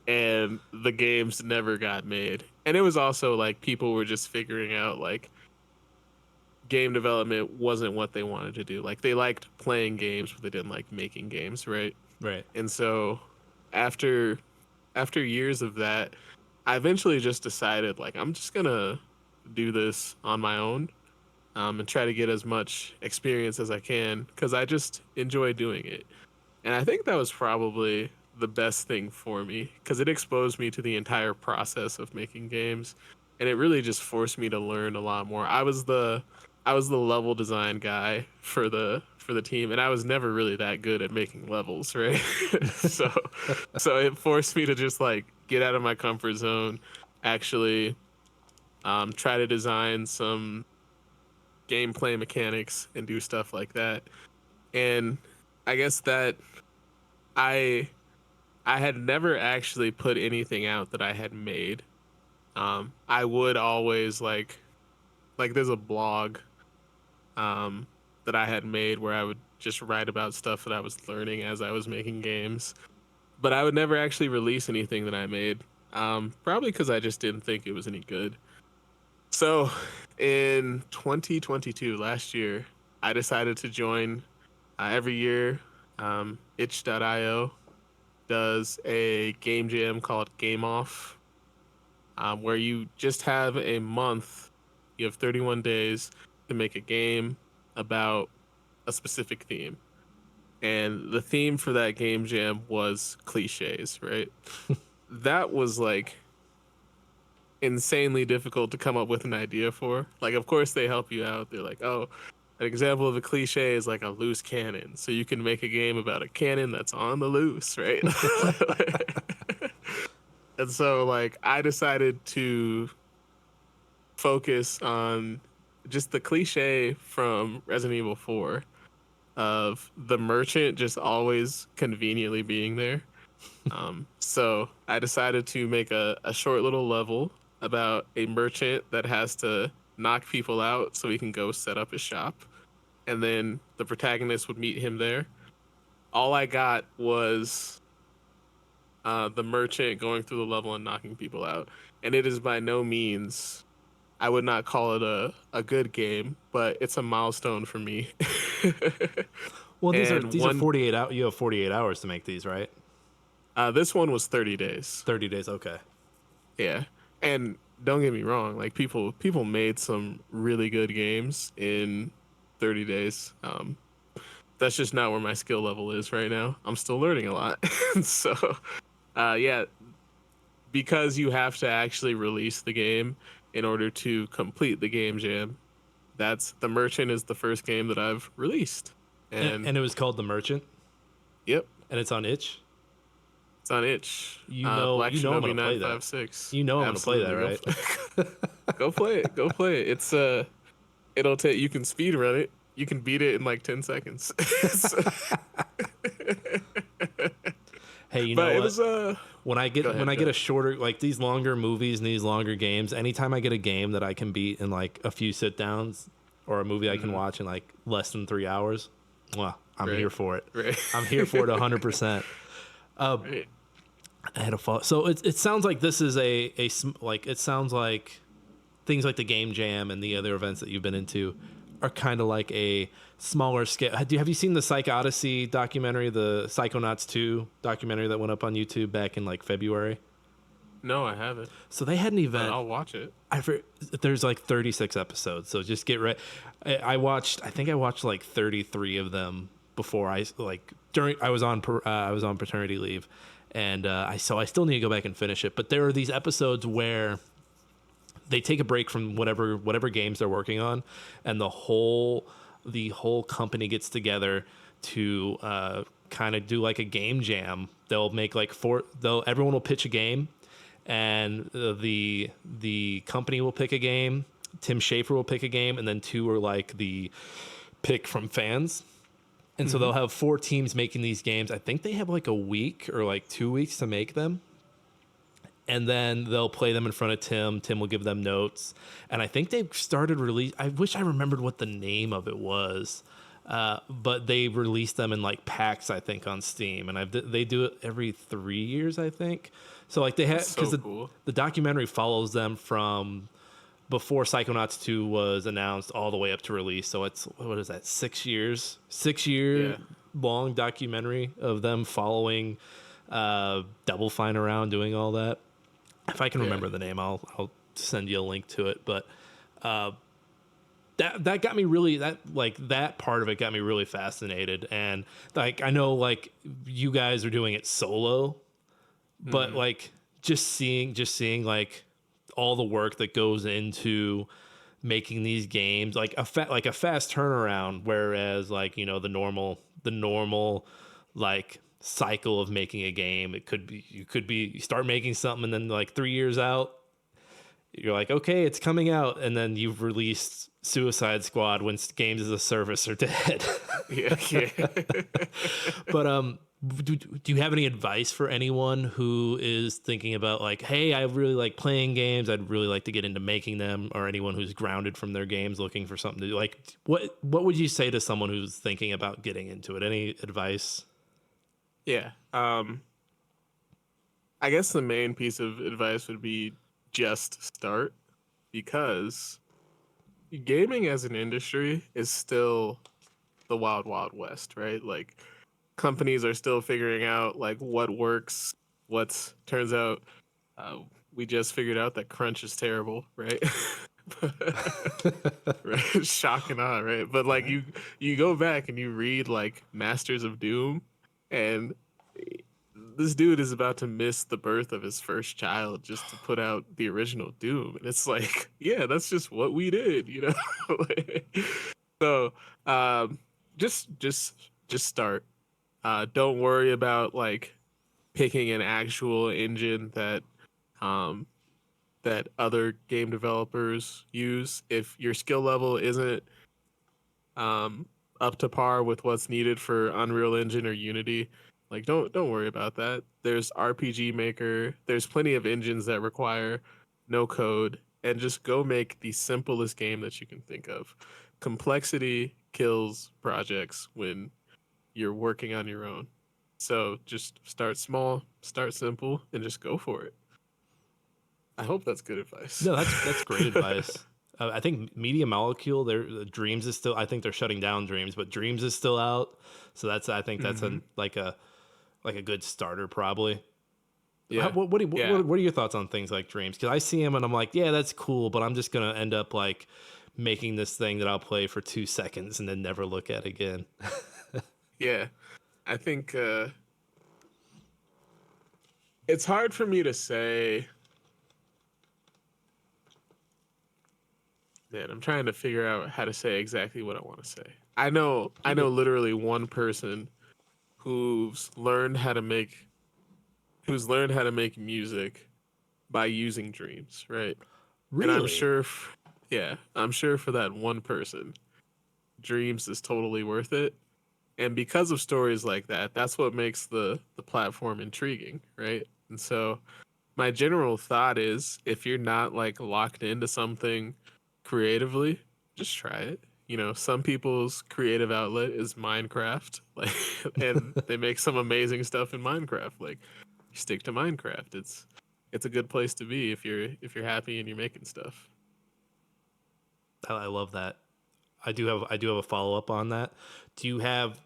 And the games never got made. And it was also like people were just figuring out like game development wasn't what they wanted to do. Like they liked playing games, but they didn't like making games, right? Right. And so after years of that, I eventually just decided like I'm just gonna do this on my own, and try to get as much experience as I can because I just enjoy doing it. And I think that was probably the best thing for me because it exposed me to the entire process of making games, and it really just forced me to learn a lot more. I was the level design guy for the team, and I was never really that good at making levels, right? so so it forced me to just like get out of my comfort zone, actually try to design some gameplay mechanics and do stuff like that. And I guess that I I had never actually put anything out that I had made. I would always like there's a blog um that I had made where I would just write about stuff that I was learning as I was making games. But I would never actually release anything that I made. Probably because I just didn't think it was any good. So in 2022, last year, I decided to join every year. Itch.io does a game jam called Game Off, where you just have a month. You have 31 days to make a game about a specific theme. And the theme for that game jam was cliches, right? That was like insanely difficult to come up with an idea for. Like, of course, they help you out. They're like, oh, an example of a cliche is like a loose cannon. So you can make a game about a cannon that's on the loose, right? And so, like, I decided to focus on just the cliche from Resident Evil 4 of the merchant just always conveniently being there. So I decided to make a short little level about a merchant that has to knock people out so he can go set up his shop. And then the protagonist would meet him there. All I got was the merchant going through the level and knocking people out. And it is by no means, I would not call it a good game, but it's a milestone for me. Well, these are And these are one, 48 out. You have 48 hours to make these, right? this one was 30 days. 30 days. Okay. Yeah. And don't get me wrong, like people made some really good games in 30 days. That's just not where my skill level is right now. I'm still learning a lot. So, yeah, because you have to actually release the game in order to complete the game jam. That's The Merchant is the first game that I've released. And it was called The Merchant, Yep, and it's on itch. it's on itch. I'm gonna play that. 956. You know I'm gonna play that, right? Go play it. Go play it. It's it'll take you can speed run it. You can beat it in like 10 seconds. Hey, you But know it what? was When I get Go ahead, when I go get a ahead. shorter, like these longer movies and these longer games, anytime I get a game that I can beat in like a few sit downs, or a movie I can watch in like less than 3 hours, well, I'm Right. here for it. Right. I'm here for it 100%. Right. I had a fall. So it sounds like this is like it sounds like things like the game jam and the other events that you've been into are kind of like a smaller scale. Have you seen the Psych Odyssey documentary, the Psychonauts 2 documentary that went up on YouTube back in like February? No, I haven't. So they had an But event. I'll watch it. There's like 36 episodes, so just get ready. I think I watched like 33 of them before I was on paternity leave, and I still need to go back and finish it. But there are these episodes where they take a break from whatever games they're working on, and the whole company gets together to kind of do like a game jam. They'll make like everyone will pitch a game, and the company will pick a game. Tim Schafer will pick a game, and then two are like the pick from fans. And so they'll have 4 teams making these games. I think they have like a week or like 2 weeks to make them. and then they'll play them in front of Tim. Tim will give them notes, and I think they've started release. I wish I remembered what the name of it was, but they release them in like packs, I think, on Steam, and they do it every 3 years, I think. So like they That's have because so cool. the documentary follows them from before Psychonauts 2 was announced all the way up to release. So it's what is that, 6 years, 6 year Yeah. long documentary of them following Double Fine around doing all that. If I can Yeah. remember the name, I'll send you a link to it. But that got me really, that part of it got me really fascinated. And like I know like you guys are doing it solo, but like just seeing like all the work that goes into making these games, like like a fast turnaround, whereas like the normal like cycle of making a game, it could be you start making something and then like 3 years out you're like, okay, it's coming out, and then you've released Suicide Squad when games as a service are dead. Yeah. Yeah. But do you have any advice for anyone who is thinking about like, hey, I really like playing games, I'd really like to get into making them, or anyone who's grounded from their games looking for something to do? Like, what would you say to someone who's thinking about getting into it? Any advice? Yeah. I guess the main piece of advice would be just start, because gaming as an industry is still the wild wild west, right? Like companies are still figuring out like what works, what's turns out uh, we just figured out that crunch is terrible, right? Right? Shock and awe, right? But like you go back and you read like Masters of Doom, and this dude is about to miss the birth of his first child just to put out the original Doom. And it's like, yeah, that's just what we did, you know? So just start. Don't worry about like picking an actual engine um that other game developers use. If your skill level isn't um up to par with what's needed for Unreal Engine or Unity, like don't worry about that. There's RPG Maker. There's plenty of engines that require no code, and just go make the simplest game that you can think of. Complexity kills projects when you're working on your own. So just start small, start simple, and just go for it. I hope that's good advice. No, that's great advice. I think Media Molecule, Dreams is still. I think they're shutting down Dreams, but Dreams is still out. So I think that's Hmm. like a good starter probably. Yeah, yeah, What are your thoughts on things like Dreams? Because I see them and I'm like, yeah, that's cool, but I'm just gonna end up like making this thing that I'll play for 2 seconds and then never look at again. yeah. I think it's hard for me to say. Man, I'm trying to figure out how to say exactly what I want to say. I Keep know it. literally one person who's learned how to make who's learned how to make music by using dreams, right? And Really? yeah, I'm sure for that one person, dreams is totally worth it. And because of stories like that, that's what makes the platform intriguing, right? And so my general thought is, if you're not like locked into something creatively, just try it. You know, some people's creative outlet is Minecraft, like, and they make some amazing stuff in Minecraft. Like, you stick to Minecraft. It's a good place to be if you're happy and you're making stuff. I love that. I do have a follow up on that. Do you have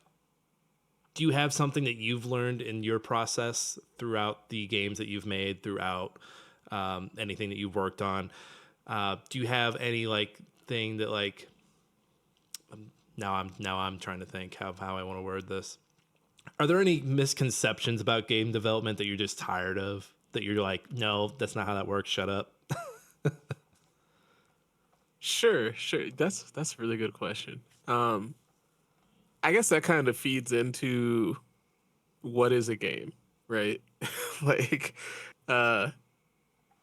do you have something that you've learned in your process throughout the games that you've made, throughout anything that you've worked on? Do you have any like thing that like now I'm trying to think how I want to word this. Are there any misconceptions about game development that you're just tired of? That you're like, no, that's not how that works. Shut up. Sure, sure. That's a really good question. I guess that kind of feeds into what is a game, right? Like, uh,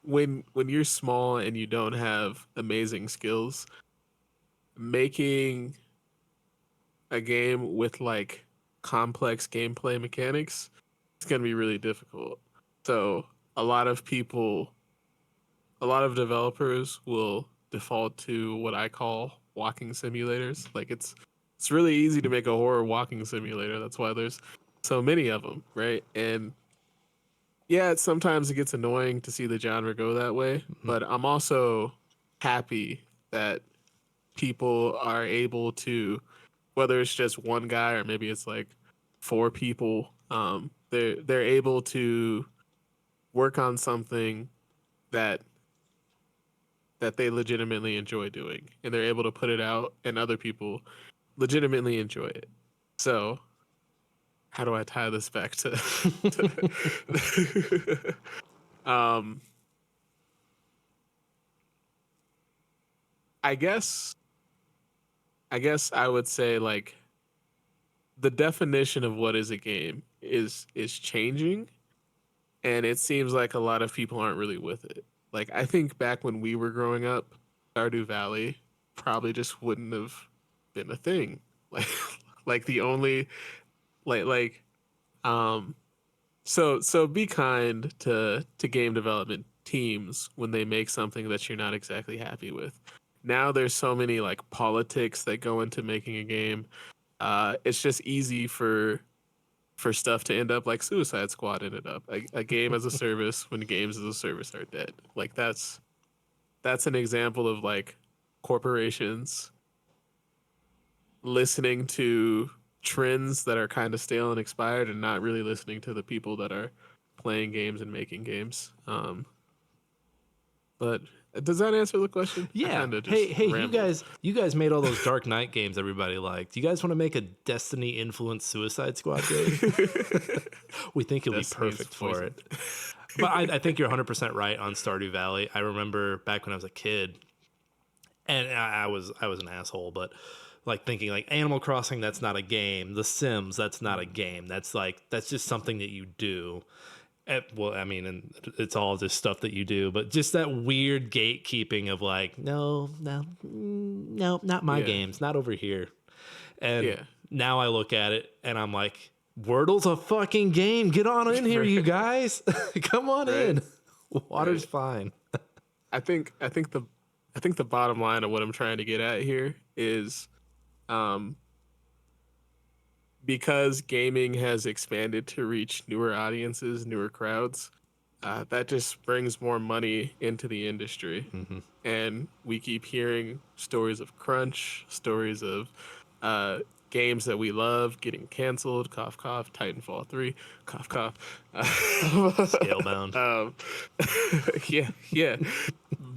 when you're small and you don't have amazing skills, making a game with like complex gameplay mechanics, it's gonna be really difficult. So a lot of people, a lot of developers will default to what I call walking simulators. Like it's really easy to make a horror walking simulator. That's why there's so many of them, right? And yeah, sometimes it gets annoying to see the genre go that way, but I'm also happy that people are able to, whether it's just one guy or maybe it's like four people, they're able to work on something that they legitimately enjoy doing, and they're able to put it out, and other people legitimately enjoy it. So how do I tie this back to, um I guess I would say like the definition of what is a game is changing, and it seems like a lot of people aren't really with it. Like I think back when we were growing up, Stardew Valley probably just wouldn't have been a thing. Like like the only like um so be kind to game development teams when they make something that you're not exactly happy with. Now there's so many like politics that go into making a game. It's just easy for stuff to end up like Suicide Squad ended up. A game as a service when games as a service are dead. Like that's an example of like corporations listening to trends that are kind of stale and expired and not really listening to the people that are playing games and making games. But does that answer the question? I Yeah. kind of just Hey, rambled. you guys made all those Dark Knight games everybody liked. You guys want to make a Destiny influenced Suicide Squad game? We think you'll be Destiny's perfect for poison. it. But I think you're 100% right on Stardew Valley. I remember back when I was a kid, and I was an asshole, but like thinking like Animal Crossing, that's not a game. The Sims, that's not a game. That's just something that you do. Well, I mean, and it's all just stuff that you do, but just that weird gatekeeping of like, no, not my Yeah, games, not over here. And yeah, now I look at it and I'm like, Wordle's a fucking game. Get on in here, you right, guys. Come on right, in. Water's right. fine. I think the bottom line of what I'm trying to get at here is, um, because gaming has expanded to reach newer audiences, newer crowds, that just brings more money into the industry. And we keep hearing stories of crunch, stories of uh, games that we love getting canceled. Cough, cough. Titanfall 3. Cough, cough. Scalebound. um, yeah, yeah.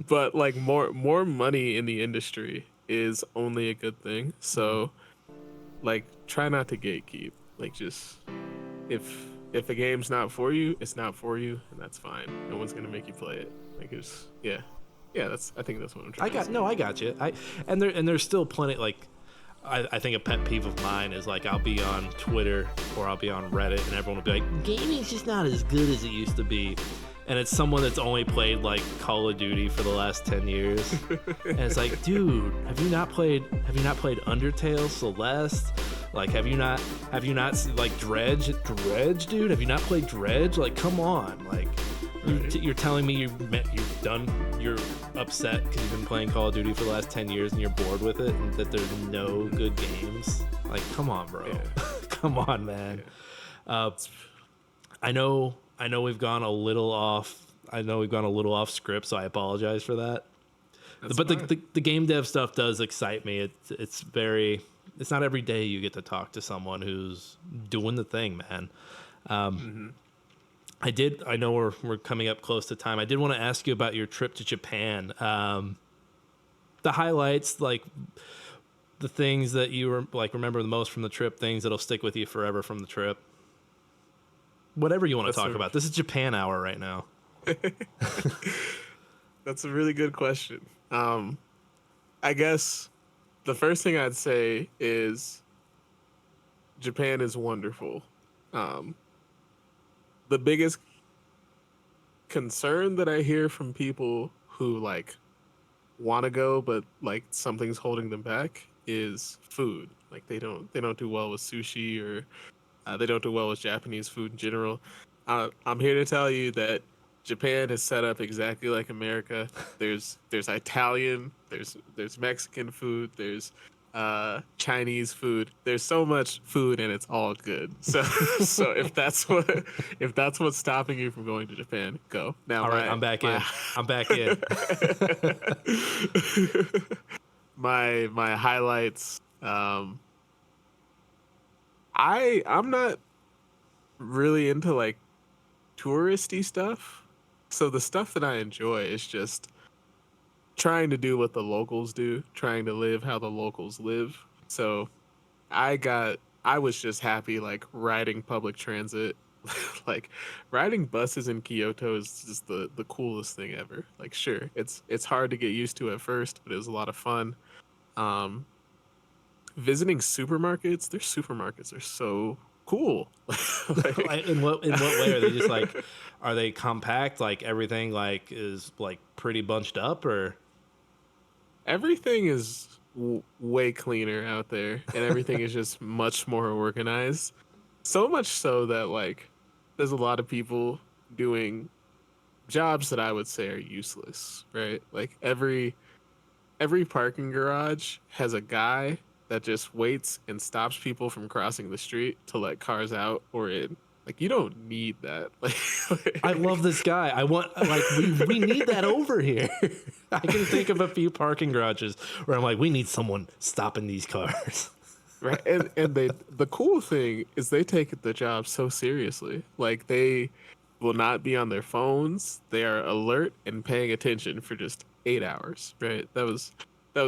But like more money in the industry is only a good thing. So like try not to gatekeep. Like just if a game's not for you, it's not for you, and that's fine. No one's gonna make you play it. Like it's yeah, yeah. That's I think that's what I'm trying to say. I got you. There's still plenty like I think a pet peeve of mine is like I'll be on Twitter or I'll be on Reddit and everyone will be like, gaming's just not as good as it used to be. And it's someone that's only played like Call of Duty for the last 10 years. And it's like, dude, have you not played Undertale, Celeste? Like have you not like Dredge, dude? Have you not played Dredge? Like come on. Like you're telling me you're upset because you've been playing Call of Duty for the last 10 years and you're bored with it and that there's no good games? Like, come on, bro. Yeah. Come on, man. I know we've gone a little off. I know we've gone a little off script, so I apologize for that. That's But fine. the game dev stuff does excite me. It's not every day you get to talk to someone who's doing the thing, man. I know we're coming up close to time. I did want to ask you about your trip to Japan. The highlights, like the things that you remember the most from the trip, things that'll stick with you forever from the trip. Whatever you want to talk about. This is Japan hour right now. That's a really good question. I guess the first thing I'd say is Japan is wonderful. The biggest concern that I hear from people who like want to go but like something's holding them back is food. Like they don't do well with sushi or they don't do well with Japanese food in general. I'm here to tell you that Japan is set up exactly like America. There's Italian, there's Mexican food, there's Chinese food. There's so much food and it's all good. So so if that's what's stopping you from going to Japan, go. Now All right, I'm back in. I'm back in. my highlights. I'm not really into like touristy stuff. So the stuff that I enjoy is just trying to do what the locals do, trying to live how the locals live. So I was just happy like riding public transit. Like riding buses in Kyoto is just the coolest thing ever. Like sure, it's hard to get used to at first, but it was a lot of fun. Um Visiting supermarkets, their supermarkets are so cool. Like, In what way are they just like? Are they compact? Like everything like is like pretty bunched up, or everything is way cleaner out there and everything is just much more organized, so much so that like there's a lot of people doing jobs that I would say are useless, right? Like every parking garage has a guy that just waits and stops people from crossing the street to let cars out or in. Like you don't need that. I love this guy. I want like we need that over here. I can think of a few parking garages where I'm like, we need someone stopping these cars. Right, and the cool thing is they take the job so seriously. Like they will not be on their phones. They are alert and paying attention for just 8 hours. Right, that was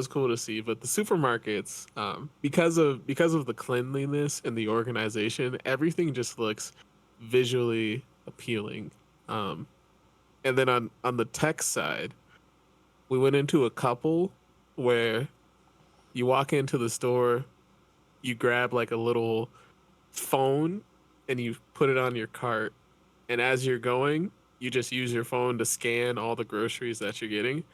cool to see. But the supermarkets, because of the cleanliness and the organization, everything just looks visually appealing. And then on the tech side, we went into a couple where you walk into the store, you grab like a little phone and you put it on your cart, and as you're going you just use your phone to scan all the groceries that you're getting,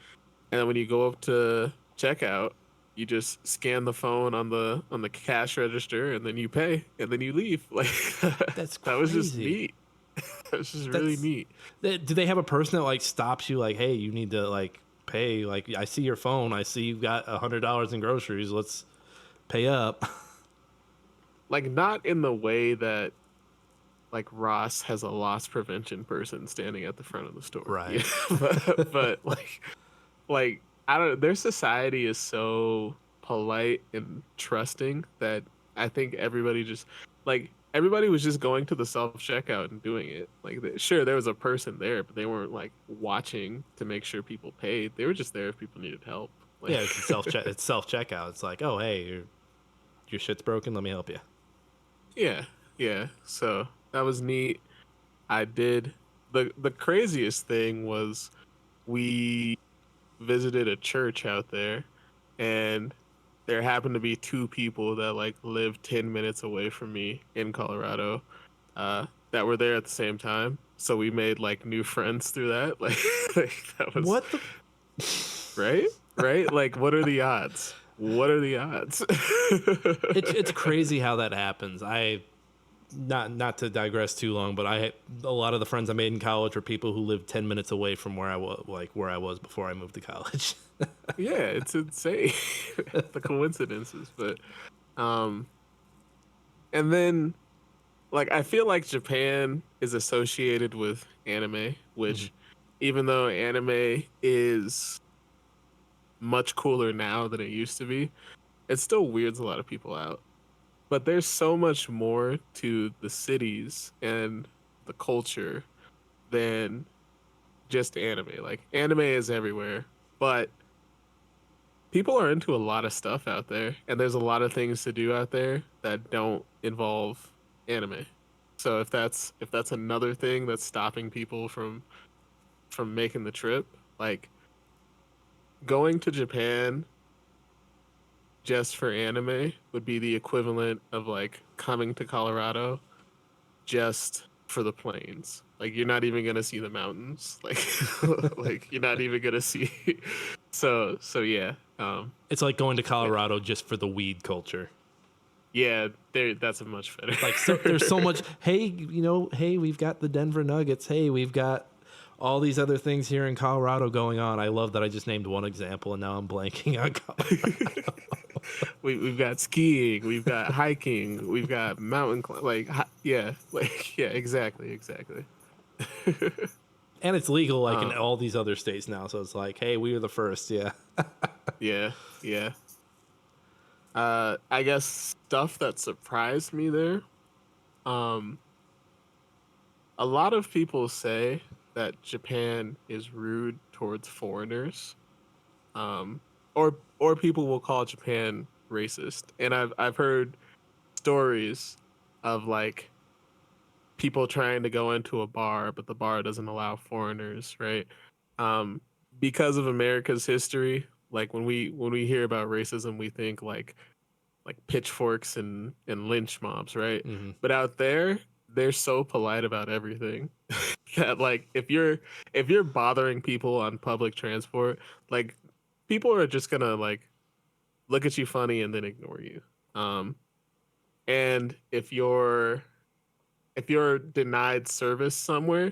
and then when you go up to checkout you just scan the phone on the cash register and then you pay and then you leave. Like That's that was just crazy. neat. That was just really neat. Do they have a person that like stops you like, hey, you need to like pay? Like, I see your phone. I see you've got $100 in groceries. Let's pay up. Like not in the way that like Ross has a loss prevention person standing at the front of the store. Right. But like I don't, their society is so polite and trusting that I think everybody just like everybody was just going to the self checkout and doing it. Like sure there was a person there, but they weren't like watching to make sure people paid. They were just there if people needed help. Like, Yeah, it's self checkout. It's like, oh hey, your shit's broken. Let me help you. yeah. So that was neat. I did the craziest thing was we visited a church out there, and there happened to be two people that like lived 10 minutes away from me in Colorado, that were there at the same time. So we made like new friends through that. Like that was What the? right. Like what are the odds? What are the odds? It's crazy how that happens. I not to digress too long, but a lot of the friends I made in college were people who lived 10 minutes away from where I was before I moved to college. Yeah, it's insane. The coincidences, but and then like I feel like Japan is associated with anime, which even though anime is much cooler now than it used to be, it still weirds a lot of people out. But there's so much more to the cities and the culture than just anime. Like anime is everywhere, but people are into a lot of stuff out there, and there's a lot of things to do out there that don't involve anime. So if that's another thing that's stopping people from making the trip, like going to Japan just for anime would be the equivalent of like coming to Colorado just for the plains. Like you're not even gonna see the mountains. Like like you're not even gonna see. So yeah. It's like going to Colorado just for the weed culture. Yeah, there. That's a much better. Like there's so much. Hey, hey, we've got the Denver Nuggets. Hey, we've got all these other things here in Colorado going on. I love that I just named one example and now I'm blanking on Colorado. We've got skiing, we've got hiking, we've got yeah, like yeah, exactly. And it's legal like in um, all these other states now. So it's like, hey, we were the first. Yeah. yeah, yeah. I guess stuff that surprised me there. Um, a lot of people say that Japan is rude towards foreigners. Um, or people will call Japan racist, and I've heard stories of like people trying to go into a bar, but the bar doesn't allow foreigners, right? Um, because of America's history, like when we hear about racism, we think like pitchforks and lynch mobs, right? Hmm. But out there, they're so polite about everything that like if you're bothering people on public transport, like people are just gonna like look at you funny and then ignore you. Um, and if you're denied service somewhere,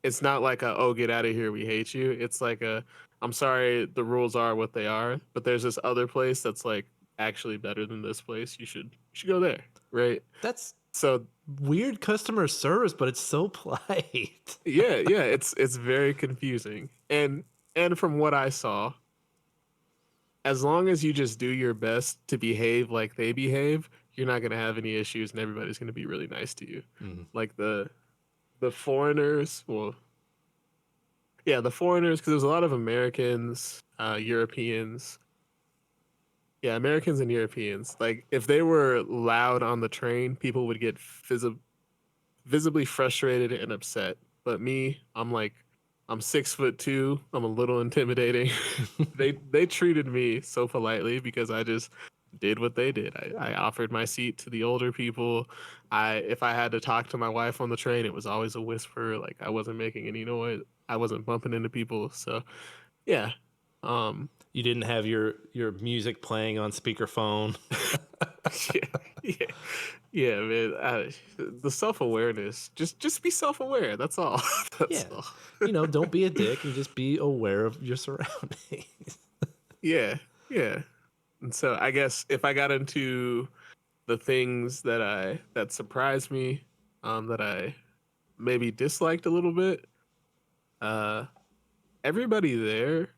it's not like a oh get out of here we hate you. It's like a I'm sorry the rules are what they are, but there's this other place that's like actually better than this place. You should go there, right? That's So weird customer service, but it's so polite. yeah, it's very confusing. And from what I saw, as long as you just do your best to behave like they behave, you're not gonna have any issues, and everybody's gonna be really nice to you. Mhm. Like the foreigners, well, yeah, the foreigners, because there's a lot of Americans, Europeans, yeah, Americans and Europeans. Like if they were loud on the train, people would get visibly frustrated and upset. But me, I'm 6'2". I'm a little intimidating. They treated me so politely because I just did what they did. I offered my seat to the older people. If I had to talk to my wife on the train, it was always a whisper. Like I wasn't making any noise. I wasn't bumping into people. So yeah. Um You didn't have your music playing on speakerphone. yeah, yeah, yeah, man. The self awareness. Just be self aware. That's all. That's Yeah. all. Don't be a dick and just be aware of your surroundings. Yeah, yeah. And so I guess if I got into the things that surprised me, that I maybe disliked a little bit, uh, everybody there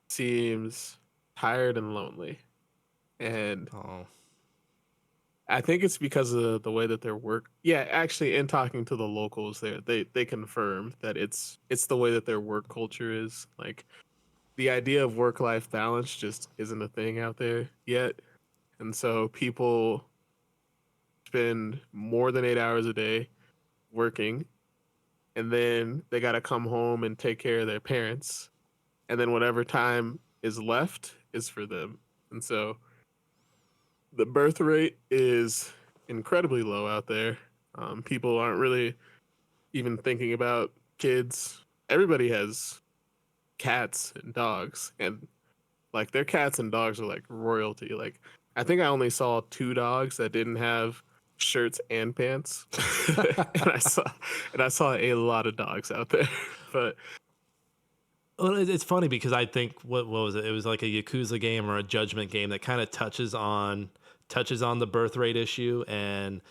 seems tired and lonely, and Oh. I think it's because of the way that their work. Yeah, actually, in talking to the locals there, they confirmed that it's the way that their work culture is. Like the idea of work life balance just isn't a thing out there yet, and so people spend more than 8 hours a day working, and then they got to come home and take care of their parents, and then whatever time is left is for them, and so the birth rate is incredibly low out there. People aren't really even thinking about kids. Everybody has cats and dogs, and like their cats and dogs are like royalty. Like I think I only saw two dogs that didn't have shirts and pants, and I saw a lot of dogs out there. But Well, it's funny because I think what was it? It was like a Yakuza game or a Judgment game that kind of touches on the birth rate issue and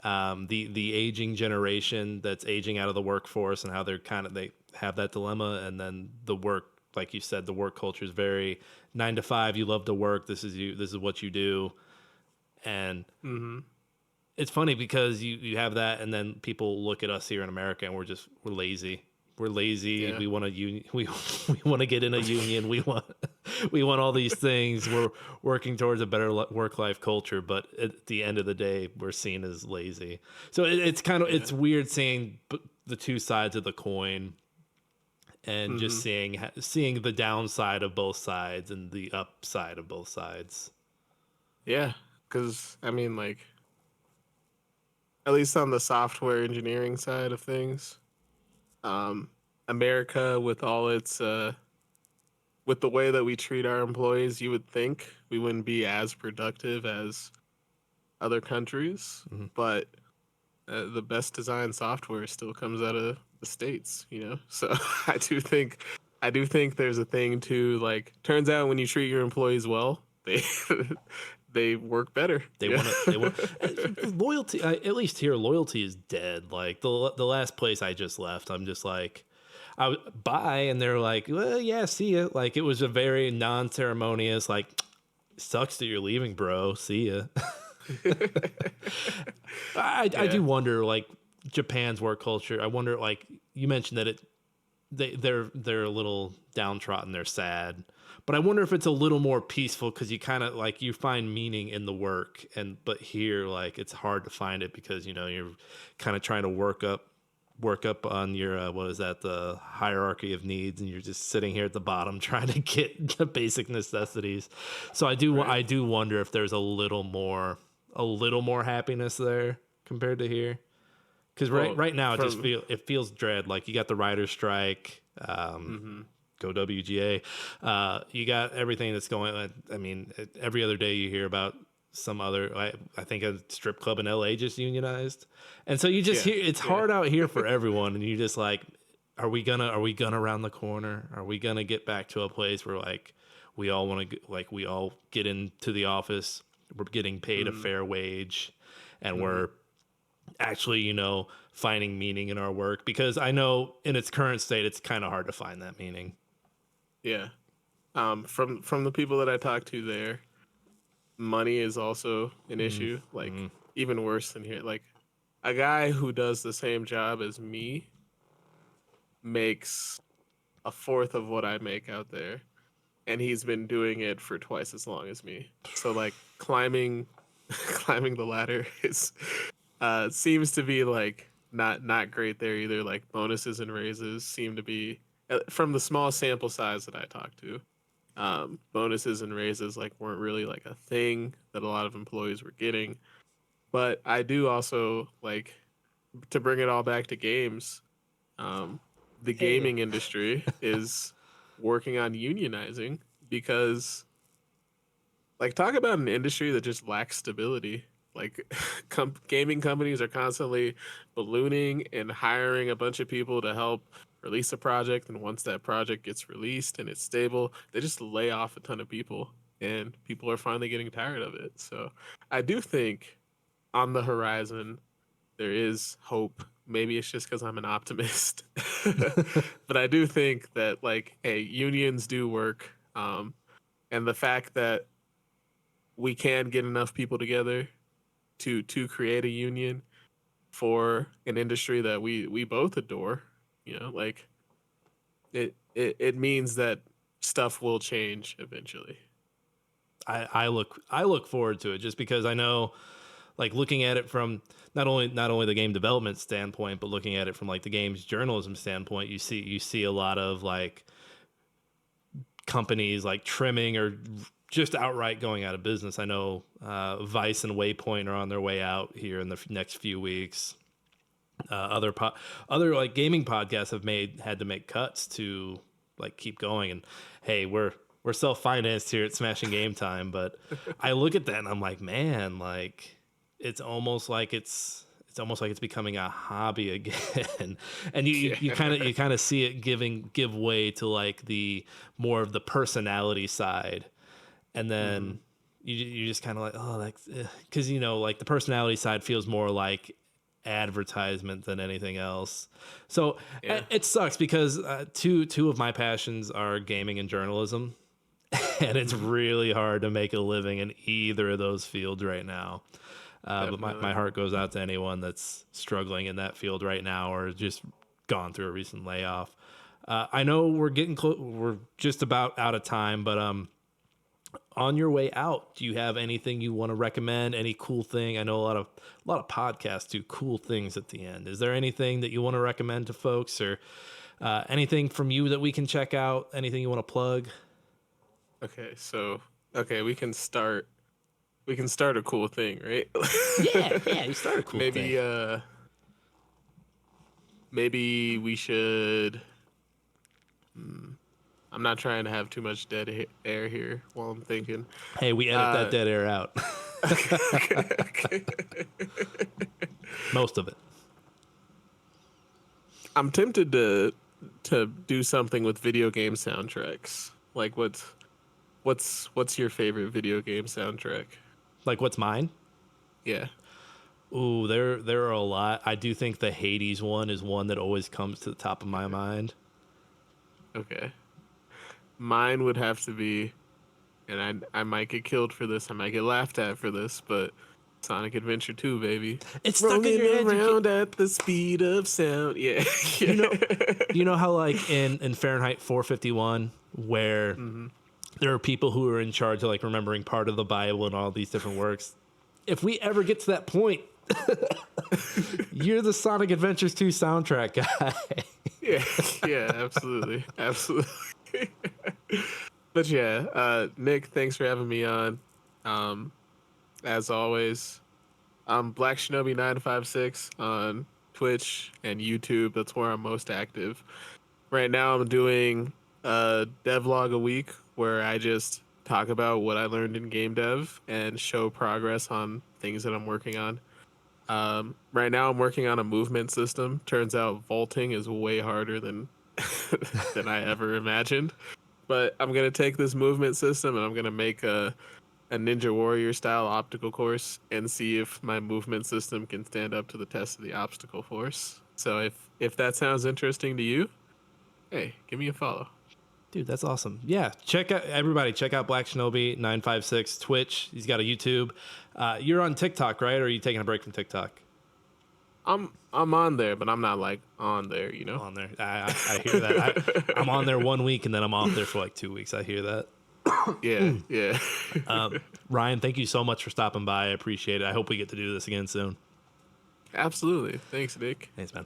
the aging generation that's aging out of the workforce and how they have that dilemma, and then the work, like you said, the work culture is very 9 to 5. You love to work. This is you. This is what you do, and mhm, it's funny because you have that, and then people look at us here in America, and we're lazy. We're lazy. yeah, We want to union. We want to get in a union. We want all these things. We're working towards a better work life culture, but at the end of the day, we're seen as lazy. So it's kind of yeah, it's weird seeing the two sides of the coin, and just mhm, seeing the downside of both sides and the upside of both sides. yeah. Because I mean, like at least on the software engineering side of things, um, America with all its with the way that we treat our employees, you would think we wouldn't be as productive as other countries, Mhm. but the best design software still comes out of the States, you know. So I do think there's a thing to like. Turns out when you treat your employees well, they they work better. They Yeah. want to. They want loyalty. At least here, loyalty is dead. Like the last place I just left, I'm just like, bye, and they're like, well, yeah, see ya. Like it was a very non-ceremonious. Like, sucks that you're leaving, bro. See ya. I Yeah. do wonder, like Japan's work culture. I wonder, like you mentioned that they're a little downtrodden. They're sad. But I wonder if it's a little more peaceful because you kind of like you find meaning in the work, but here like it's hard to find it because you're kind of trying to work up on your what is that, the hierarchy of needs, and you're just sitting here at the bottom trying to get the basic necessities. So I do wonder if there's a little more happiness there compared to here. Because Well, right now from it feels dread. Like you got the writer's strike. Go WGA. You got everything that's going on. I mean, every other day you hear about some other. I think a strip club in LA just unionized, and so you just yeah, hear it's yeah, hard out here for everyone, and you just like, are we gonna round the corner? Are we gonna get back to a place where like we all want to we all get into the office, we're getting paid a fair wage, and we're actually finding meaning in our work? Because I know in its current state it's kind of hard to find that meaning. yeah. From the people that I talk to there, money is also an issue. Like even worse than here. Like a guy who does the same job as me makes a fourth of what I make out there, and he's been doing it for twice as long as me. So like climbing, climbing the ladder is seems to be like not great there either. Like bonuses and raises seem to be from the small sample size that I talked to. Bonuses and raises like weren't really like a thing that a lot of employees were getting. But I do also like to bring it all back to games. Um, the Hey. gaming industry is working on unionizing because like talk about an industry that just lacks stability. Like gaming companies are constantly ballooning and hiring a bunch of people to help release a project, and once that project gets released and it's stable, they just lay off a ton of people, and people are finally getting tired of it. So I do think on the horizon there is hope. Maybe it's just because I'm an optimist, but I do think that like, hey, unions do work, and the fact that we can get enough people together to create a union for an industry that we both adore, like it means that stuff will change eventually. I look forward to it just because I know, like looking at it from not only the game development standpoint, but looking at it from like the games journalism standpoint, you see a lot of like companies like trimming or just outright going out of business. I know Vice and Waypoint are on their way out here in the next few weeks. Other like gaming podcasts had to make cuts to like keep going. And hey, we're self-financed here at Smashing Game Time, but I look at that and I'm like, man, like it's almost like it's becoming a hobby again. And you Yeah. kind of see it give way to like the more of the personality side. And then you just kind of like, oh, that's because like the personality side feels more like advertisement than anything else. So Yeah. it sucks because two of my passions are gaming and journalism, and it's really hard to make a living in either of those fields right now. But my Definitely. heart goes out to anyone that's struggling in that field right now or just gone through a recent layoff. I know we're getting close. We're just about out of time, but on your way out, do you have anything you want to recommend? Any cool thing? I know a lot of podcasts do cool things at the end. Is there anything that you want to recommend to folks, or anything from you that we can check out? Anything you want to plug? Okay, we can start a cool thing, right? Yeah, you start a cool thing. Maybe we should. I'm not trying to have too much air here while I'm thinking. Hey, we edit that Uh, dead air out. okay. Most of it. I'm tempted to do something with video game soundtracks. Like what's your favorite video game soundtrack? Like, what's mine? Yeah. Ooh, there are a lot. I do think the Hades one is one that always comes to the top of my mind. Okay. Mine would have to be, and I might get killed for this, I might get laughed at for this, but Sonic Adventure 2, baby. It's stuck in your head. Around at the speed of sound. Yeah. You know how like in Fahrenheit 451, where there are people who are in charge of like remembering part of the Bible and all these different works. If we ever get to that point, you're the Sonic Adventures 2 soundtrack guy. Yeah, absolutely. Absolutely. But yeah, Nick, thanks for having me on. As always, I'm Blackshinobi956 on Twitch and YouTube. That's where I'm most active. Right now I'm doing a devlog a week where I just talk about what I learned in game dev and show progress on things that I'm working on. Right now I'm working on a movement system. Turns out vaulting is way harder than than I ever imagined. But I'm gonna take this movement system and I'm gonna make a Ninja Warrior style obstacle course and see if my movement system can stand up to the test of the obstacle course. So if that sounds interesting to you, hey, give me a follow. Dude, that's awesome. Yeah, check out Black Shinobi 956 Twitch. He's got a YouTube. You're on TikTok, right? Or are you taking a break from TikTok? I'm on there, but I'm not like on there, you know. On there, I hear that. I'm on there 1 week and then I'm off there for like 2 weeks. I hear that. Yeah. Ryan, thank you so much for stopping by. I appreciate it. I hope we get to do this again soon. Absolutely. Thanks, Nick. Thanks, man.